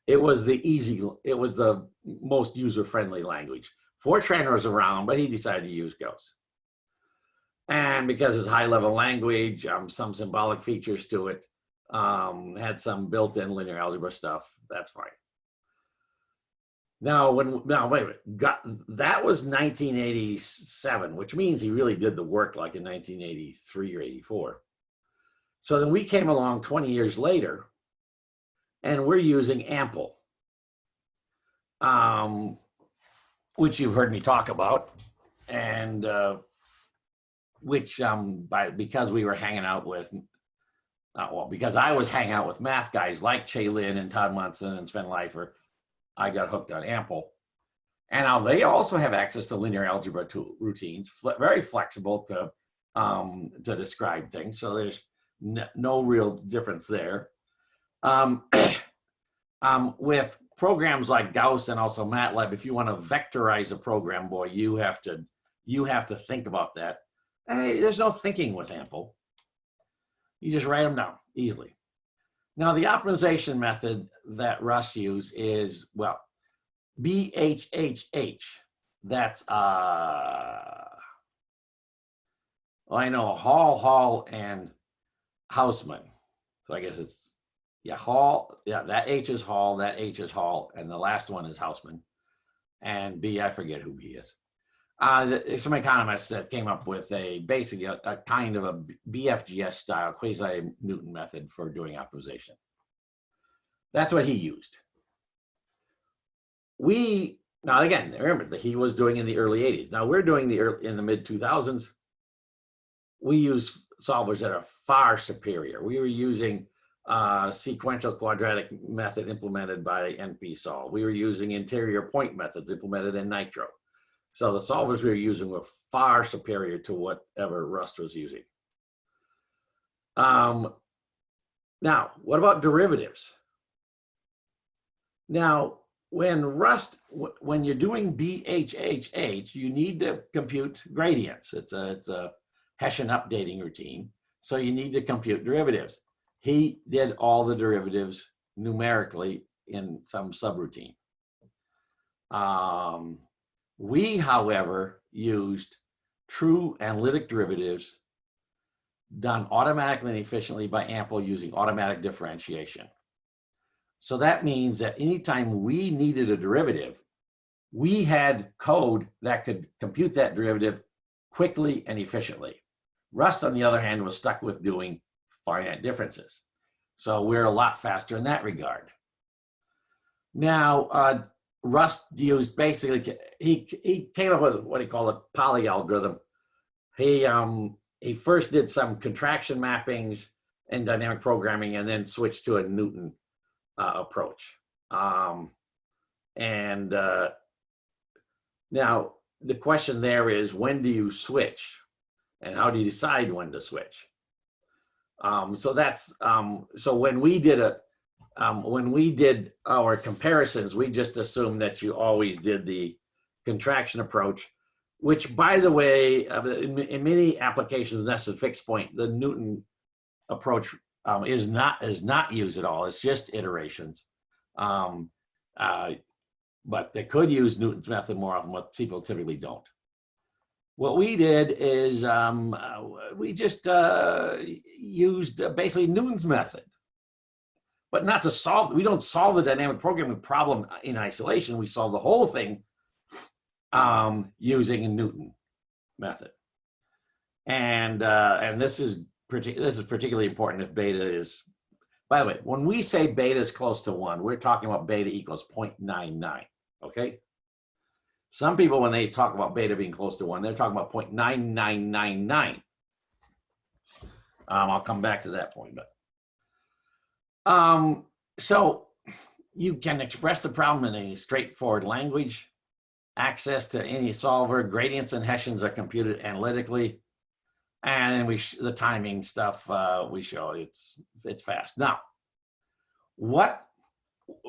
S1: it was the most user-friendly language. Fortran was around, but he decided to use Gauss. And because it's high-level language, some symbolic features to it, had some built-in linear algebra stuff, that's fine. Now, wait a minute, that was 1987, which means he really did the work like in 1983 or 84. So then we came along 20 years later, and we're using Ample, which you've heard me talk about, and which because we were hanging out with, because I was hanging out with math guys like Che Lin and Todd Munson and Sven Leifer, I got hooked on Ample. And now they also have access to linear algebra routines, very flexible to describe things. So there's no real difference there. With programs like Gauss and also MATLAB, if you want to vectorize a program, boy, you have to think about that. Hey, there's no thinking with Ample. You just write them down easily. Now, the optimization method that Rust used is, well, BHHH. That's, well, I know Hall, and Houseman. So I guess it's, yeah, Hall, yeah, that H is Hall, that H is Hall, and the last one is Houseman. And B, I forget who B is. Some economists that came up with basically a kind of a BFGS style quasi-Newton method for doing optimization. That's what he used. Now again, remember that he was doing in the early 80s. Now we're doing in the mid 2000s. We use solvers that are far superior. We were using sequential quadratic method implemented by NP-Sol. We were using interior point methods implemented in Nitro. So the solvers we were using were far superior to whatever Rust was using. Now, what about derivatives? Now, when you're doing BHHH, you need to compute gradients. It's a Hessian updating routine. So you need to compute derivatives. He did all the derivatives numerically in some subroutine. We, however, used true analytic derivatives done automatically and efficiently by Ample using automatic differentiation. So that means that anytime we needed a derivative, we had code that could compute that derivative quickly and efficiently. Rust, on the other hand, was stuck with doing finite differences. So we're a lot faster in that regard. Now, Rust used basically, he came up with what he called a poly algorithm. He first did some contraction mappings and dynamic programming, and then switched to a Newton approach. Now the question there is, when do you switch, and how do you decide when to switch? So that's so when we did our comparisons, we just assumed that you always did the contraction approach, which, by the way, in many applications, nested fixed point, the Newton approach is not used at all. It's just iterations. But they could use Newton's method more often, what people typically don't. What we did is we just used basically Newton's method, but not to solve. We don't solve the dynamic programming problem in isolation. We solve the whole thing using a Newton method, and this is particularly important if beta is. By the way, when we say beta is close to 1, we're talking about beta equals 0.99. Okay. Some people, when they talk about beta being close to 1, they're talking about 0.9999. I'll come back to that point, but so you can express the problem in a straightforward language. Access to any solver, gradients and Hessians are computed analytically, and the timing stuff we show it's fast. Now,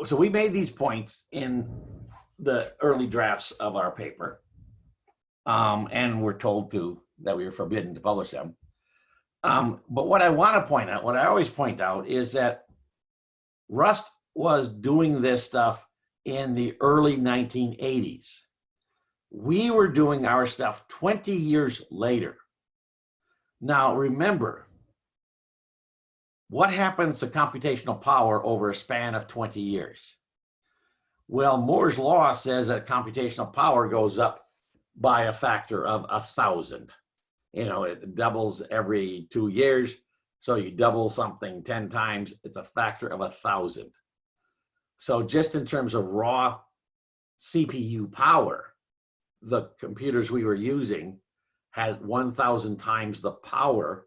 S1: so we made these points in the early drafts of our paper, and we're told that we were forbidden to publish them. But what I want to point out, what I always point out, is that Rust was doing this stuff in the early 1980s. We were doing our stuff 20 years later. Now, remember, what happens to computational power over a span of 20 years? Well, Moore's law says that computational power goes up by a factor of 1,000. You know, it doubles every 2 years. So you double something 10 times, it's a factor of 1,000. So just in terms of raw CPU power, the computers we were using had 1,000 times the power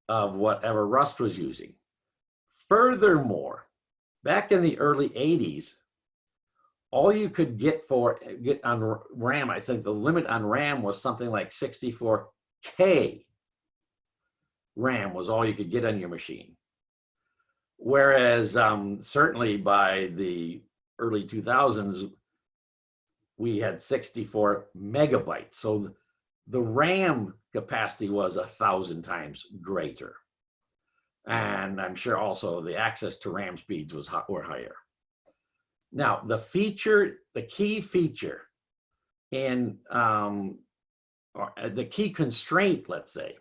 S1: of whatever Rust was using. Furthermore, back in the early 80s, all you could get on RAM, I think the limit on RAM was something like 64K RAM was all you could get on your machine. Whereas certainly by the early 2000s, we had 64 megabytes. So the RAM capacity was 1,000 times greater. And I'm sure also the access to RAM speeds were higher. Now, the key feature in, or the key constraint, let's say,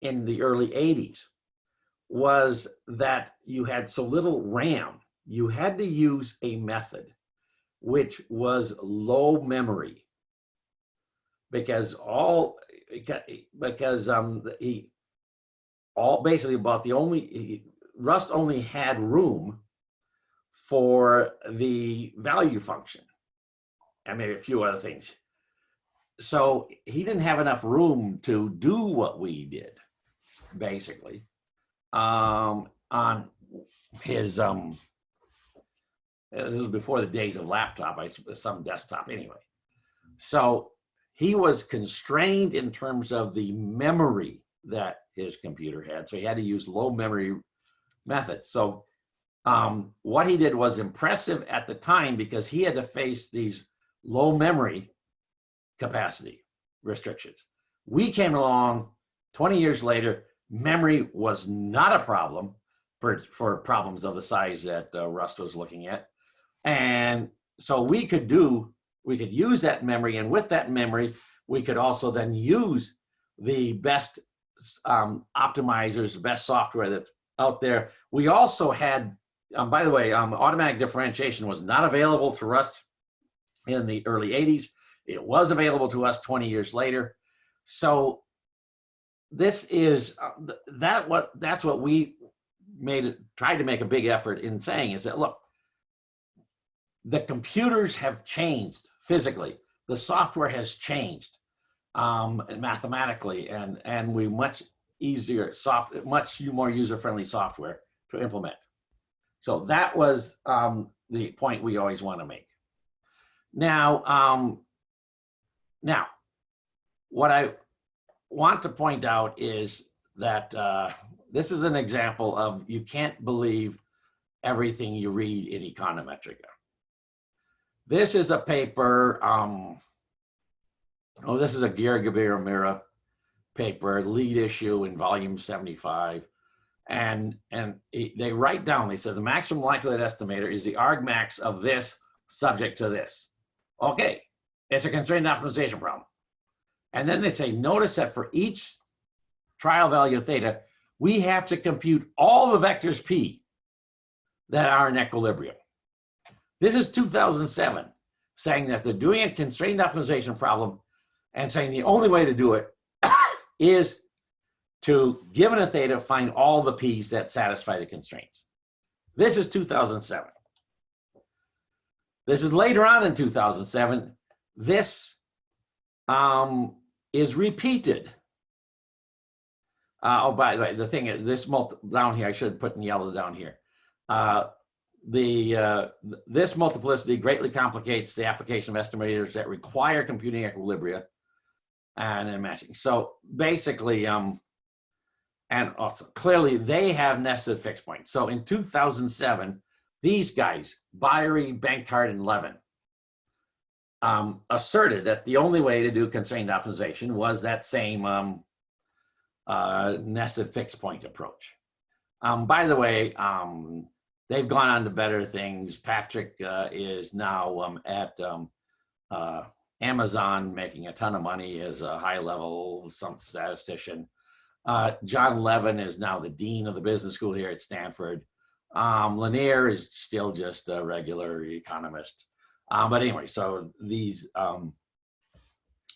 S1: in the early 80s was that you had so little RAM, you had to use a method which was low memory, because Rust only had room for the value function and maybe a few other things. So he didn't have enough room to do what we did, basically, on his, this was before the days of laptop, some desktop anyway. So he was constrained in terms of the memory that his computer had. So he had to use low memory methods. So what he did was impressive at the time because he had to face these low memory capacity restrictions. We came along 20 years later, memory was not a problem for problems of the size that Rust was looking at. And so we could use that memory, and with that memory, we could also then use the best optimizers, the best software that's out there. We also had by the way, automatic differentiation was not available to Rust in the early 80s. It was available to us 20 years later. So this is that's what we tried to make a big effort in saying, is that, look, the computers have changed physically. The software has changed mathematically, and we much more user-friendly software to implement. So that was the point we always want to make. Now, what I want to point out is that this is an example of, you can't believe everything you read in Econometrica. This is a paper, this is a Girgabir-Mira paper, lead issue in volume 75. And they write down, they said, the maximum likelihood estimator is the argmax of this subject to this. Okay, it's a constrained optimization problem. And then they say, notice that for each trial value theta, we have to compute all the vectors P that are in equilibrium. This is 2007, saying that they're doing a constrained optimization problem and saying the only way to do it is to, given a theta, find all the P's that satisfy the constraints. This is 2007. This is later on in 2007. This is repeated. By the way, the thing is, this down here, I should put in yellow down here. This multiplicity greatly complicates the application of estimators that require computing equilibria and then matching. So basically, and also clearly they have nested fixed points. So in 2007, these guys, Byrie, Bankart, and Levin, asserted that the only way to do constrained optimization was that same nested fixed point approach. By the way, they've gone on to better things. Patrick is now at Amazon, making a ton of money as a high-level statistician. John Levin is now the dean of the business school here at Stanford. Lanier is still just a regular economist. But anyway, so these,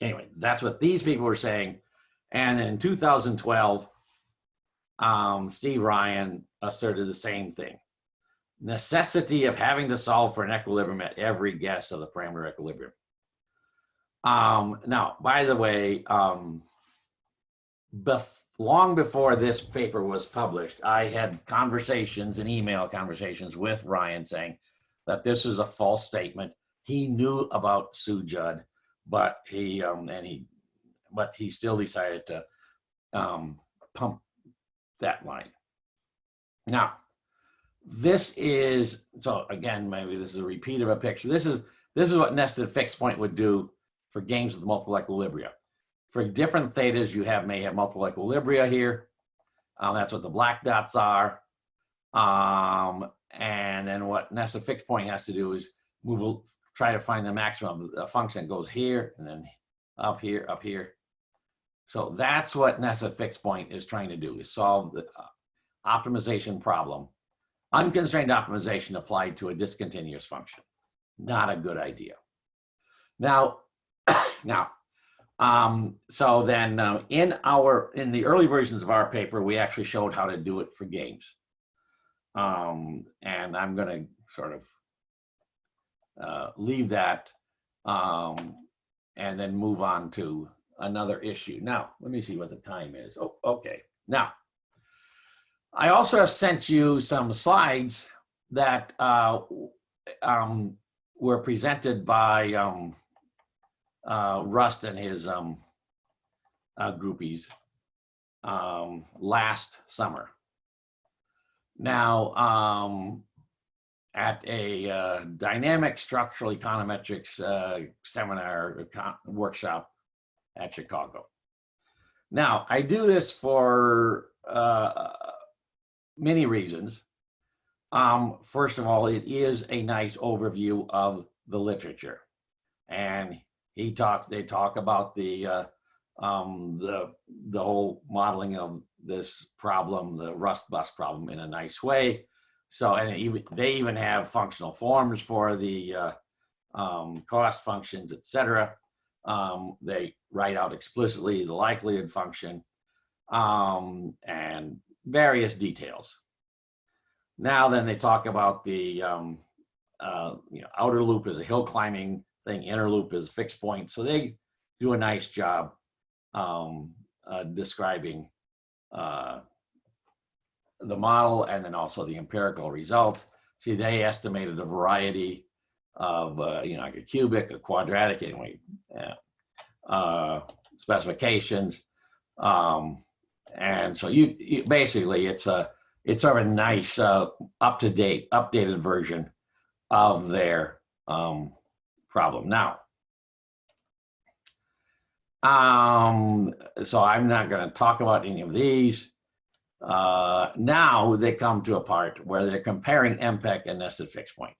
S1: anyway, that's what these people were saying. And in 2012, Steve Ryan asserted the same thing. Necessity of having to solve for an equilibrium at every guess of the parameter equilibrium. Now, by the way, long before this paper was published, I had conversations and email conversations with Ryan saying that this was a false statement. He knew about Sue Judd, but he still decided to pump that line. Now, this is, so again, maybe this is a repeat of a picture. This is what nested fixed point would do for games with multiple equilibria. For different thetas, you may have multiple equilibria here. That's what the black dots are. And then what nested fixed point has to do is try to find the maximum. A function goes here and then up here, up here. So that's what nested fixed point is trying to do, is solve the optimization problem. Unconstrained optimization applied to a discontinuous function. Not a good idea. Now, so then in the early versions of our paper, we actually showed how to do it for games. And I'm going to sort of leave that and then move on to another issue. Now, let me see what the time is. Oh, okay. Now, I also have sent you some slides that were presented by Rust and his groupies last summer. Now, at a dynamic structural econometrics seminar workshop at Chicago. Now, I do this for many reasons. First of all, it is a nice overview of the literature, and they talk about the whole modeling of this problem, the Rust bus problem, in a nice way. So, and they even have functional forms for the cost functions, etc. They write out explicitly the likelihood function and various details. Now, then they talk about the outer loop is a hill climbing thing, inner loop is fixed point. So they do a nice job describing the model and then also the empirical results. See, they estimated a variety of, like a cubic, a quadratic, anyway, specifications. And so you basically, it's sort of a nice updated version of their problem. Now, so I'm not going to talk about any of these. Now they come to a part where they're comparing MPEC and nested fixed point.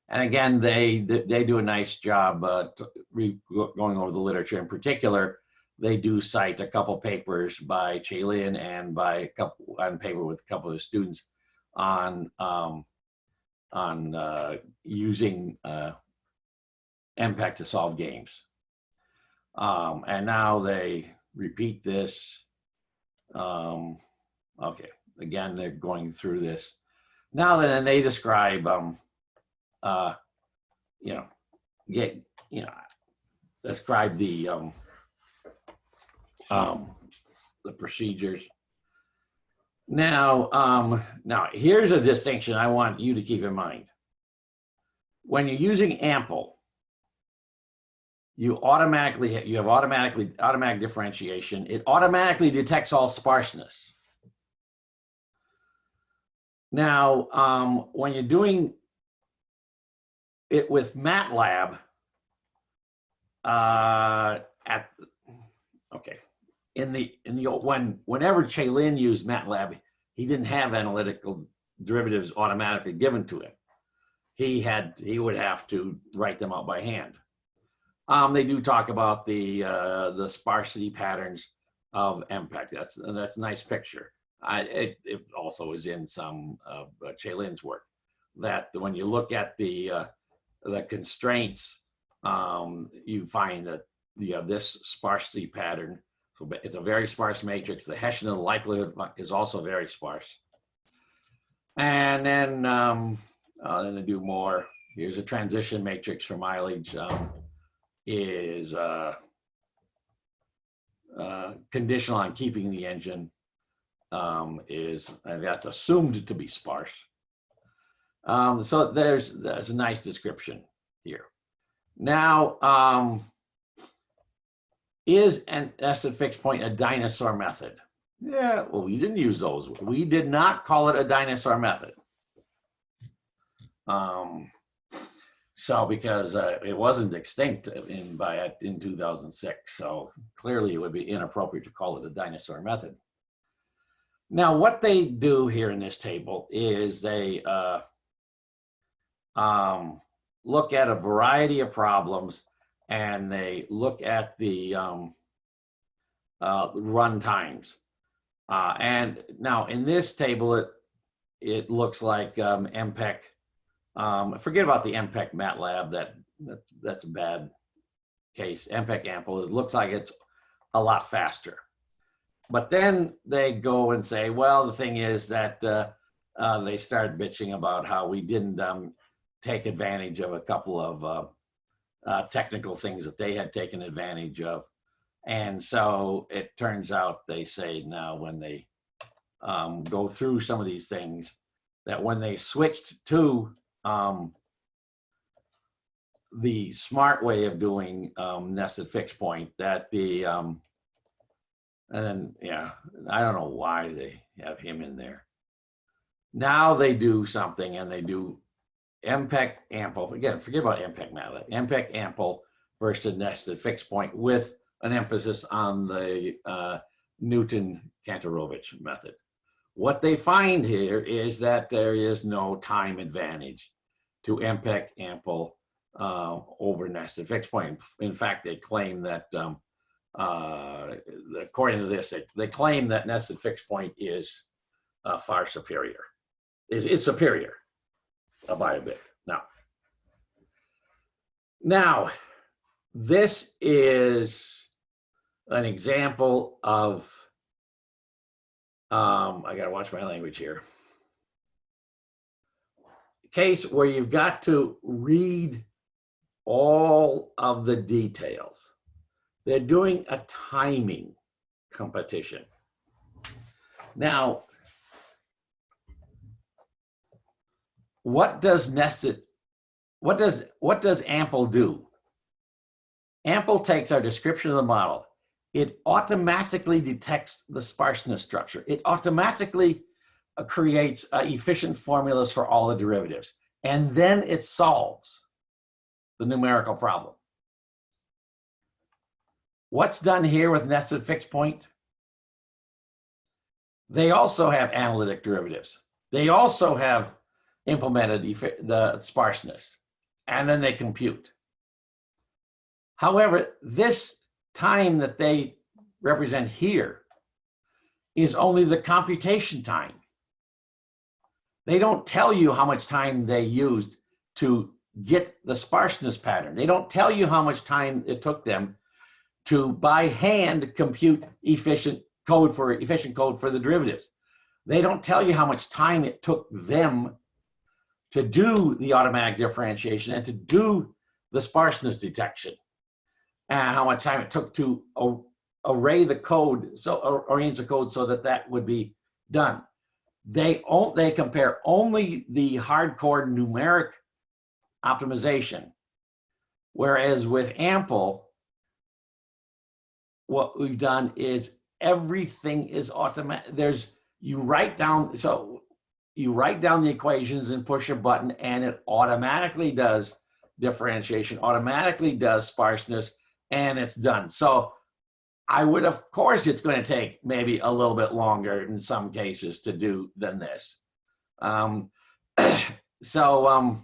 S1: And again, they do a nice job going over the literature. In particular, they do cite a couple papers by Chailin and by on paper with a couple of students on using MPEC to solve games. And now they repeat this. Okay, again, they're going through this. Now then they describe, describe the procedures. Now, here's a distinction I want you to keep in mind. When you're using ample, you have automatic differentiation. It automatically detects all sparseness. Now, when you're doing it with MATLAB, whenever Chailin used MATLAB, he didn't have analytical derivatives automatically given to him. He would have to write them out by hand. They do talk about the sparsity patterns of MPEC. That's a nice picture. It also is in some of Chailin's work. That when you look at the constraints, you find that this sparsity pattern. So it's a very sparse matrix. The Hessian of the likelihood is also very sparse. And then they do more. Here's a transition matrix for mileage. Is conditional on keeping the engine, and that's assumed to be sparse. So there's a nice description here. Now, is an nested fixed point a dinosaur method? Yeah, well, we didn't use those. We did not call it a dinosaur method. So because it wasn't extinct in 2006, so clearly it would be inappropriate to call it a dinosaur method. Now, what they do here in this table is they look at a variety of problems, and they look at the run times. And now in this table, it looks like MPEC. Forget about the MPEC MATLAB. That's a bad case. MPEC ample. It looks like it's a lot faster. But then they go and say, well, the thing is that they start bitching about how we didn't take advantage of a couple of technical things that they had taken advantage of. And so it turns out, they say now, when they go through some of these things, that when they switched to the smart way of doing nested fixed point, that and then, I don't know why they have him in there. Now they do something, and they do MPEC ample. Again, forget about MPEC MATLAB. MPEC ample versus nested fixed point with an emphasis on the Newton-Kantorovich method. What they find here is that there is no time advantage to MPEC ample over nested fixed point. In fact, they claim that, according to this, they claim that nested fixed point is far superior. is superior by a bit. Now, this is an example of, I gotta watch my language here, case where you've got to read all of the details. They're doing a timing competition. Now, what does Ample do? Ample takes our description of the model. It automatically detects the sparseness structure. It automatically creates efficient formulas for all the derivatives. And then it solves the numerical problem. What's done here with nested fixed point? They also have analytic derivatives. They also have implemented the sparseness, and then they compute. However, this time that they represent here is only the computation time. They don't tell you how much time they used to get the sparseness pattern. They don't tell you how much time it took them to, by hand, compute efficient code for the derivatives. They don't tell you how much time it took them to do the automatic differentiation and to do the sparseness detection, and how much time it took to arrange the code so that that would be done. They compare only the hardcore numeric optimization, whereas with Ample, what we've done is everything is automatic. You write down the equations and push a button, and it automatically does differentiation, automatically does sparseness, and it's done. So of course, it's going to take maybe a little bit longer in some cases to do than this. So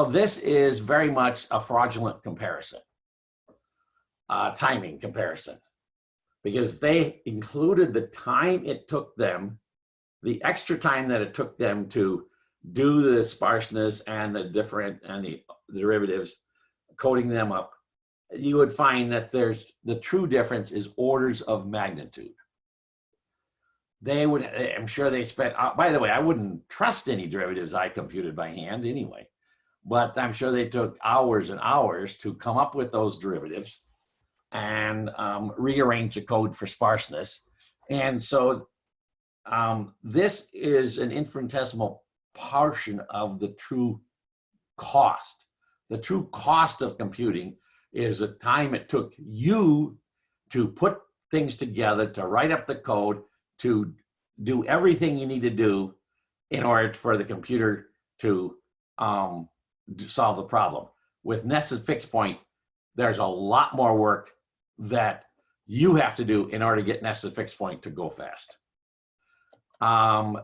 S1: this is very much a fraudulent comparison, timing comparison, because they included the time it took them, the extra time that it took them to do the sparseness and the derivatives, coding them up. You would find that the true difference is orders of magnitude. I'm sure they spent, by the way, I wouldn't trust any derivatives I computed by hand anyway, but I'm sure they took hours and hours to come up with those derivatives and rearrange the code for sparseness. And so this is an infinitesimal portion of the true cost. The true cost of computing is the time it took you to put things together, to write up the code, to do everything you need to do in order for the computer to solve the problem. With nested fixed point, there's a lot more work that you have to do in order to get nested fixed point to go fast. Anyway,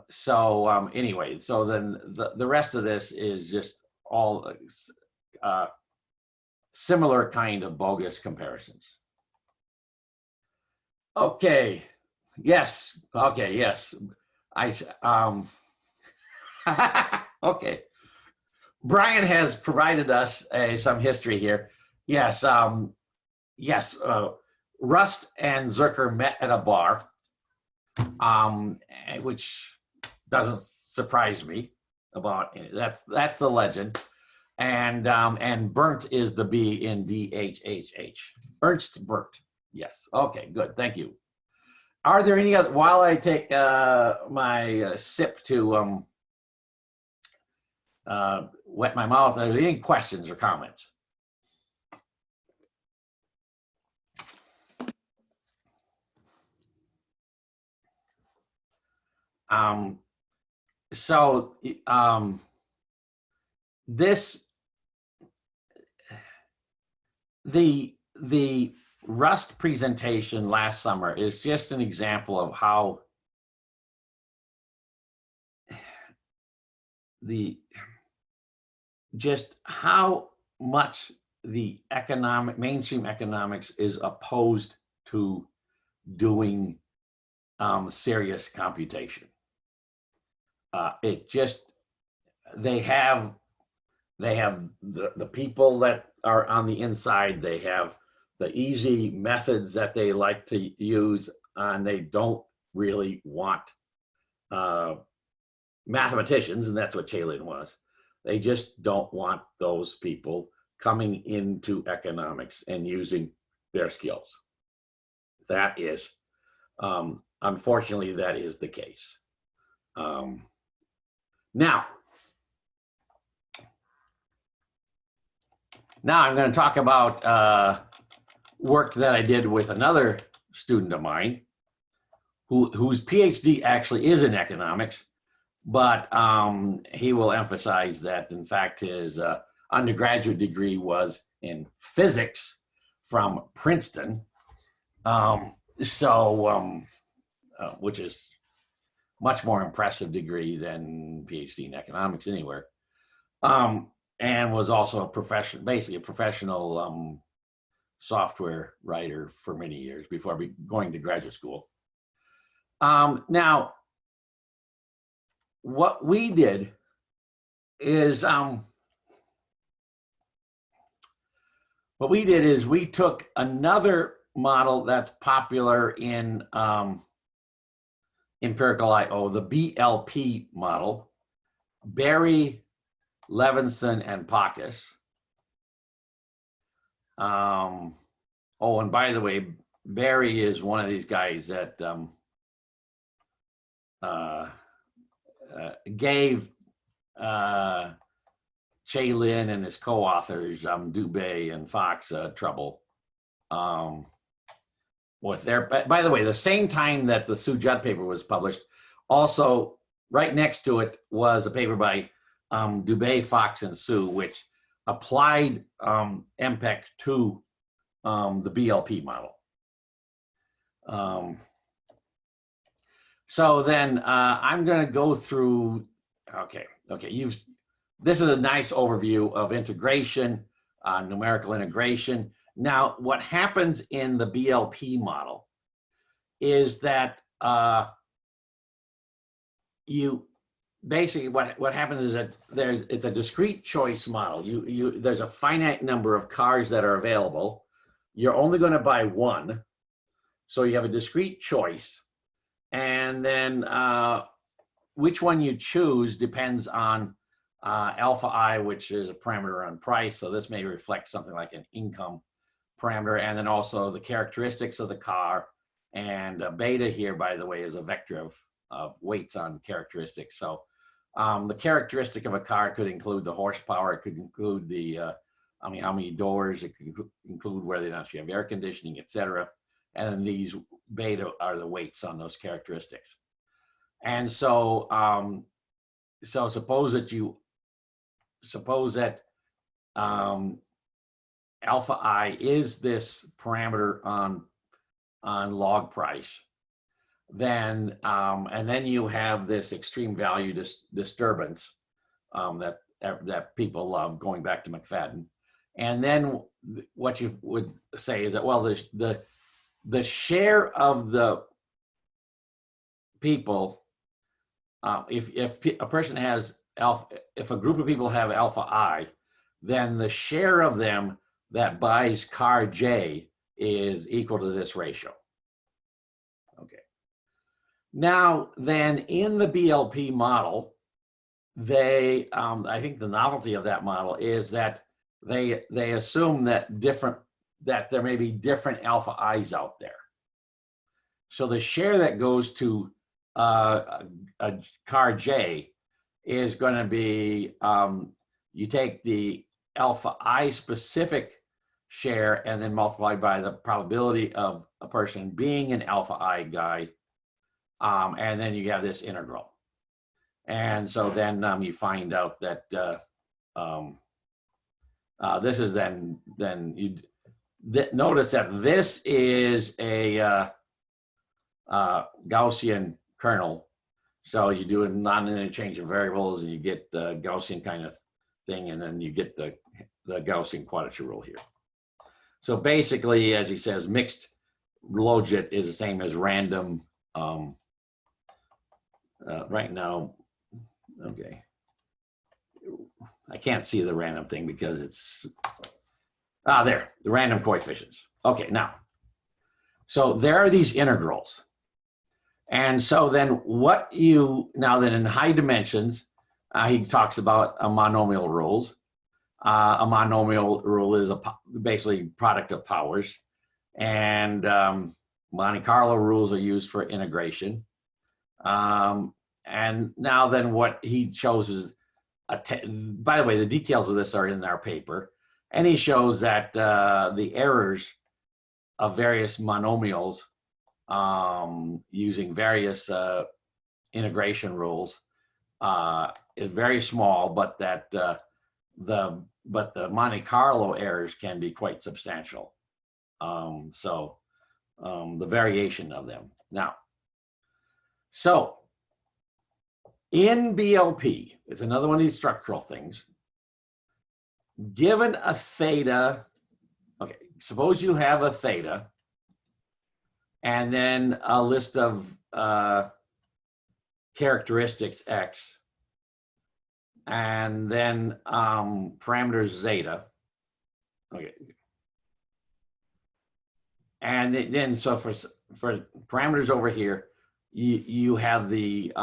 S1: so then the rest of this is just all similar kind of bogus comparisons. Okay. Yes. Okay. Yes. Okay. Brian has provided us some history here. Yes. Yes. Rust and Zucker met at a bar, which doesn't surprise me. That's the legend. And Burnt is the B in BHHH. Ernst Burnt. Yes. Okay, good. Thank you. Are there any other, while I take my sip to wet my mouth, are there any questions or comments? The Rust presentation last summer is just an example of how how much the mainstream economics is opposed to doing serious computation. it just, they have the people that are on the inside, they have the easy methods that they like to use, and they don't really want mathematicians, and that's what Chalin was. They just don't want those people coming into economics and using their skills. That is, unfortunately, that is the case. Now I'm going to talk about work that I did with another student of mine whose PhD actually is in economics, but he will emphasize that, in fact, his undergraduate degree was in physics from Princeton, which is much more impressive degree than PhD in economics anywhere, and was also basically a professional software writer for many years before going to graduate school. Now, what we did is we took another model that's popular in empirical I/O, the BLP model, Berry, Levinson, and Pacus. Oh, and by the way, Berry is one of these guys that gave Chalin and his co-authors, Dubé and Fox, trouble with their, by the way, the same time that the Sue Judd paper was published, also right next to it was a paper by Dubé, Fox, and Sue, which applied MPEC to the BLP model. So then I'm going to go through, okay, this is a nice overview of integration, numerical integration. Now, what happens in the BLP model is that you basically, what happens is that it's a discrete choice model. There's a finite number of cars that are available. You're only going to buy one. So you have a discrete choice. And then which one you choose depends on alpha I, which is a parameter on price. So this may reflect something like an income parameter, and then also the characteristics of the car. And beta here, by the way, is a vector of weights on characteristics. So the characteristic of a car could include the horsepower, it could include the how many doors, it could include whether or not you have air conditioning, etc. And then these beta are the weights on those characteristics. And so suppose that alpha I is this parameter on log price, then and then you have this extreme value disturbance that people love, going back to McFadden. And then what you would say is that, well, the share of the people, if a person has if a group of people have alpha I, then the share of them that buys car J is equal to this ratio. Okay. Now, then in the BLP model, they, I think the novelty of that model is that they assume that there may be different alpha I's out there. So the share that goes to a car J is going to be, you take the alpha I specific share and then multiply by the probability of a person being an alpha I guy, and then you have this integral. And so then you find out that this is then you notice that this is a Gaussian kernel. So you do a non-interchange of variables and you get the Gaussian kind of thing, and then you get the Gaussian quadrature rule here. So basically, as he says, mixed logit is the same as random. Right now, Okay. I can't see the random thing because it's, there, the random coefficients. Okay, now, so there are these integrals. And so then now then in high dimensions, he talks about a monomial rules. A monomial rule is basically product of powers. And Monte Carlo rules are used for integration. And now then what he shows is, by the way, the details of this are in our paper. And he shows that the errors of various monomials using various integration rules is very small, but that the Monte Carlo errors can be quite substantial. The variation of them. Now, so in BLP, it's another one of these structural things. Given a theta, okay, suppose you have a theta and then a list of characteristics X, and then parameters zeta. Okay. And then so for parameters over here, you have the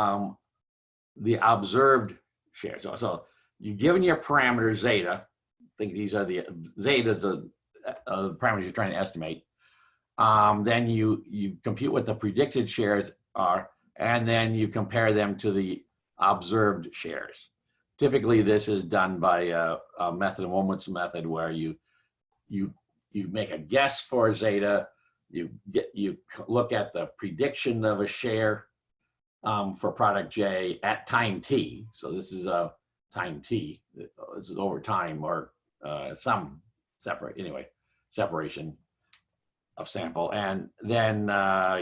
S1: observed share. So you're given your parameter zeta. I think these are the zetas of the parameters you're trying to estimate. Then you compute what the predicted shares are, and then you compare them to the observed shares. Typically, this is done by a method, a moments method, where you make a guess for zeta. You look at the prediction of a share for product J at time t. So this is a time t. This is over time, or some separation of sample, and then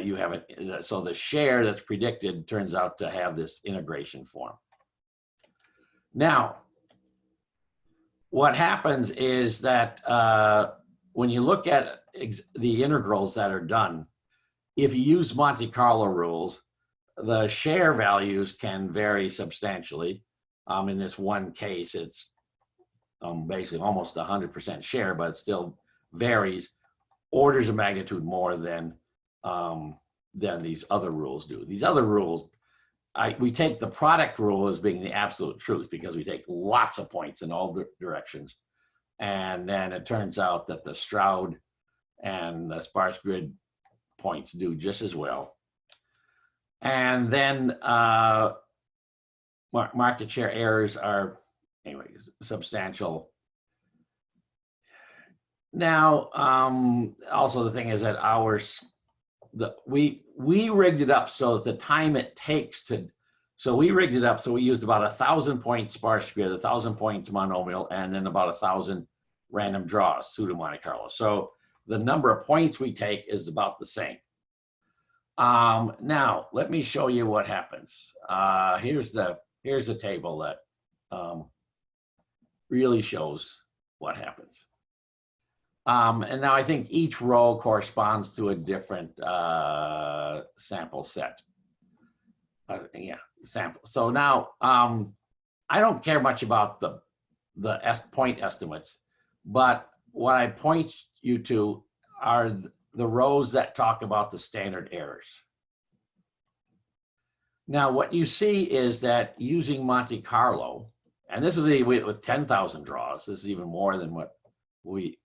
S1: you have it. So the share that's predicted turns out to have this integration form. Now, what happens is that when you look at the integrals that are done, if you use Monte Carlo rules, the share values can vary substantially. In this one case, it's basically almost 100% share, but it still varies orders of magnitude more than these other rules do. These other rules, we take the product rule as being the absolute truth because we take lots of points in all directions. And then it turns out that the Stroud and the sparse grid points do just as well. And then market share errors are, anyways, substantial. Now, also the thing is that we rigged it up so that the time it takes to, so we rigged it up so we used about 1,000 points sparse grid, 1,000 points monomial, and then about 1,000 random draws, pseudo Monte Carlo. So the number of points we take is about the same. Now, let me show you what happens. Here's a table that really shows what happens. And now I think each row corresponds to a different sample set. Sample. So now I don't care much about the point estimates, but what I point you to are the rows that talk about the standard errors. Now, what you see is that using Monte Carlo, and this is with 10,000 draws, this is even more than what we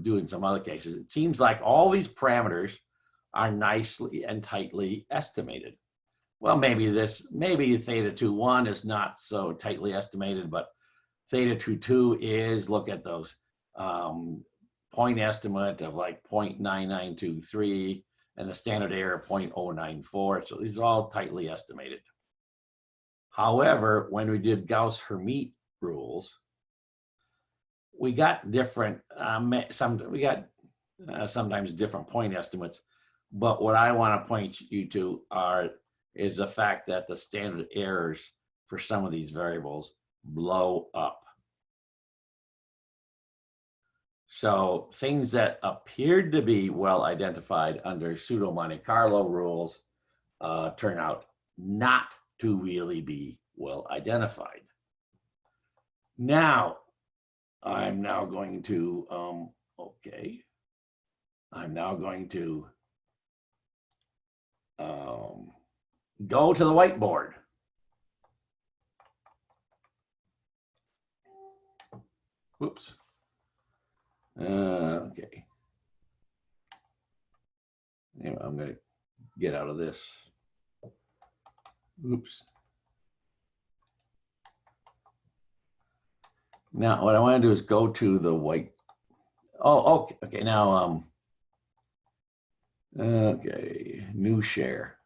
S1: do in some other cases. It seems like all these parameters are nicely and tightly estimated. Well, maybe theta 2.1 is not so tightly estimated, but theta 2.2 is. Look at those point estimate of like 0.9923 and the standard error 0.094. So these are all tightly estimated. However, when we did Gauss-Hermite rules, we got different, sometimes different point estimates, but what I want to point you to is the fact that the standard errors for some of these variables blow up. So things that appeared to be well identified under pseudo Monte Carlo rules turn out not to really be well identified. Now, I'm now going to, okay. I'm now going to go to the whiteboard. Whoops. Okay. Anyway, I'm going to get out of this. Oops. Now, what I want to do is go to the white. Oh, okay. Okay. Now, okay. New share.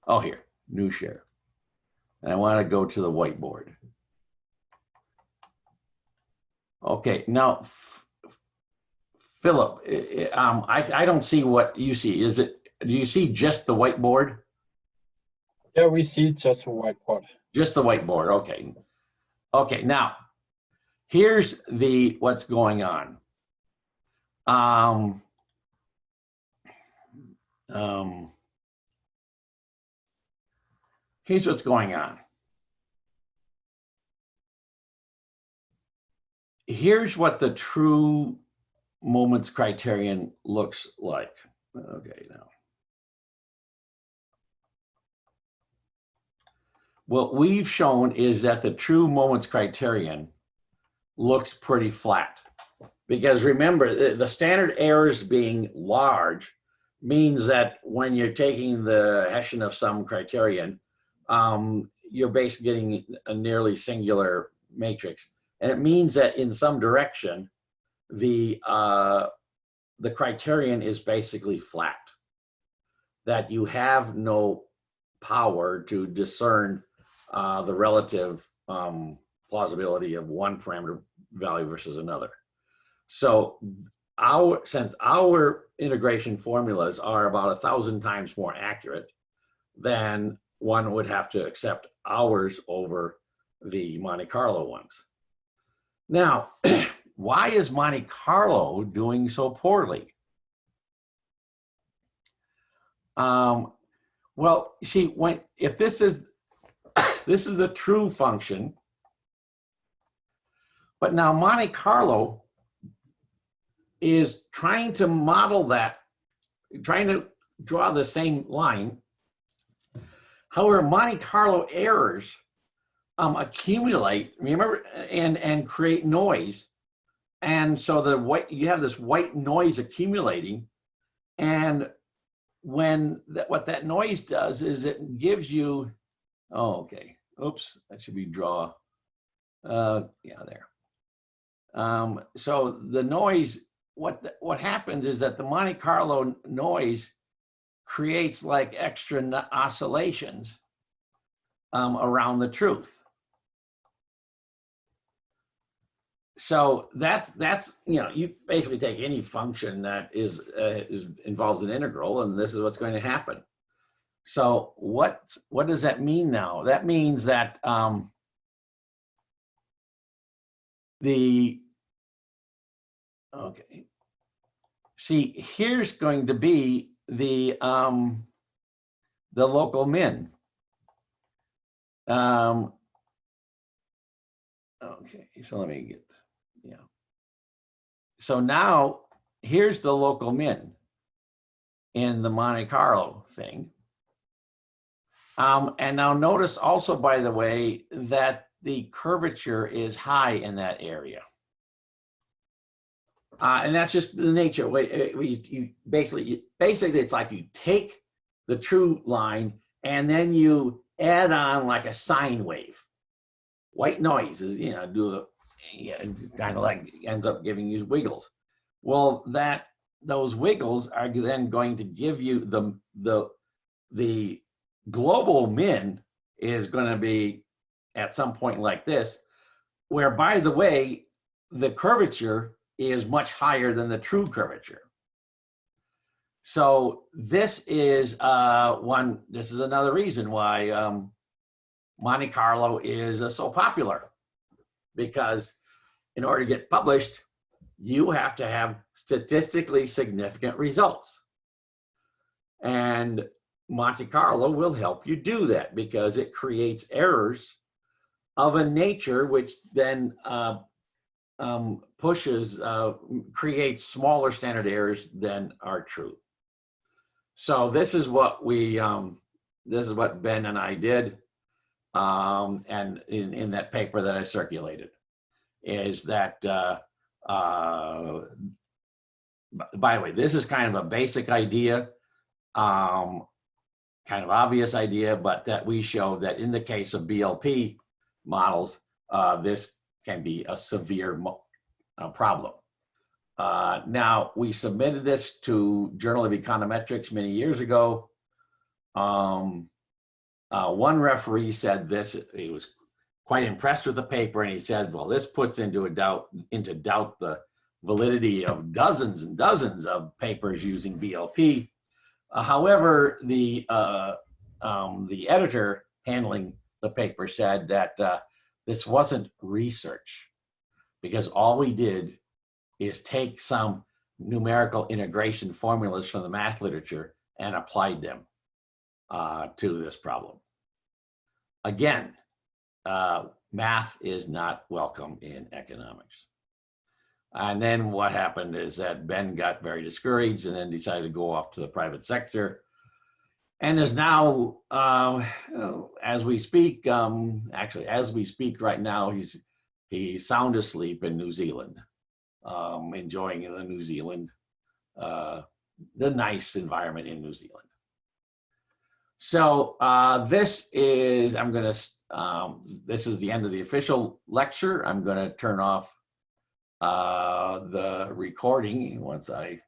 S1: Oh, here. New share. And I want to go to the whiteboard. Okay. Now, Philip, I don't see what you see. Is it? Do you see just the whiteboard?
S2: Yeah, we see just a whiteboard.
S1: Just the whiteboard. Okay. Okay. Now, here's what's going on. Here's what's going on. Here's what the true moments criterion looks like. Okay, now. What we've shown is that the true moments criterion looks pretty flat. Because remember, the standard errors being large means that when you're taking the Hessian of some criterion, you're basically getting a nearly singular matrix. And it means that in some direction, the criterion is basically flat, that you have no power to discern the relative plausibility of one parameter value versus another. So since our integration formulas are about 1,000 times more accurate, then one would have to accept ours over the Monte Carlo ones. Now, why is Monte Carlo doing so poorly? Well, see, if this is a true function, but now Monte Carlo is trying to model that, trying to draw the same line. However, Monte Carlo errors accumulate, remember, and create noise. And so you have this white noise accumulating, and what that noise does is it gives you, oh, okay, oops, that should be draw. Yeah, there. So the noise, what happens is that the Monte Carlo noise creates like extra oscillations around the truth. So that's you basically take any function that involves an integral, and this is what's going to happen. So what does that mean now? That means that okay. See, here's going to be the local min. Okay, so let me get, yeah. So now here's the local min in the Monte Carlo thing. And now notice also, by the way, that the curvature is high in that area. And that's just the nature. You basically, it's like you take the true line and then you add on like a sine wave. White noise is, kind of like ends up giving you wiggles. Well, those wiggles are then going to give you the global min is going to be at some point like this, where, by the way, the curvature is much higher than the true curvature. So this is this is another reason why Monte Carlo is so popular, because in order to get published, you have to have statistically significant results. And Monte Carlo will help you do that because it creates errors of a nature which then creates smaller standard errors than are true. So this is what this is what Ben and I did, and in that paper that I circulated, is that, by the way, this is kind of a basic idea, kind of obvious idea, but that we showed that in the case of BLP models, this can be a severe problem. Now, we submitted this to Journal of Econometrics many years ago. One referee said this, he was quite impressed with the paper, and he said, well, this puts into doubt the validity of dozens and dozens of papers using BLP. However, the editor handling the paper said that this wasn't research, because all we did is take some numerical integration formulas from the math literature and applied them to this problem. Again, math is not welcome in economics. And then what happened is that Ben got very discouraged and then decided to go off to the private sector, and is now, as we speak, actually, as we speak right now, he's sound asleep in New Zealand, enjoying the New Zealand, the nice environment in New Zealand. So this is this is the end of the official lecture. I'm going to turn off the recording once I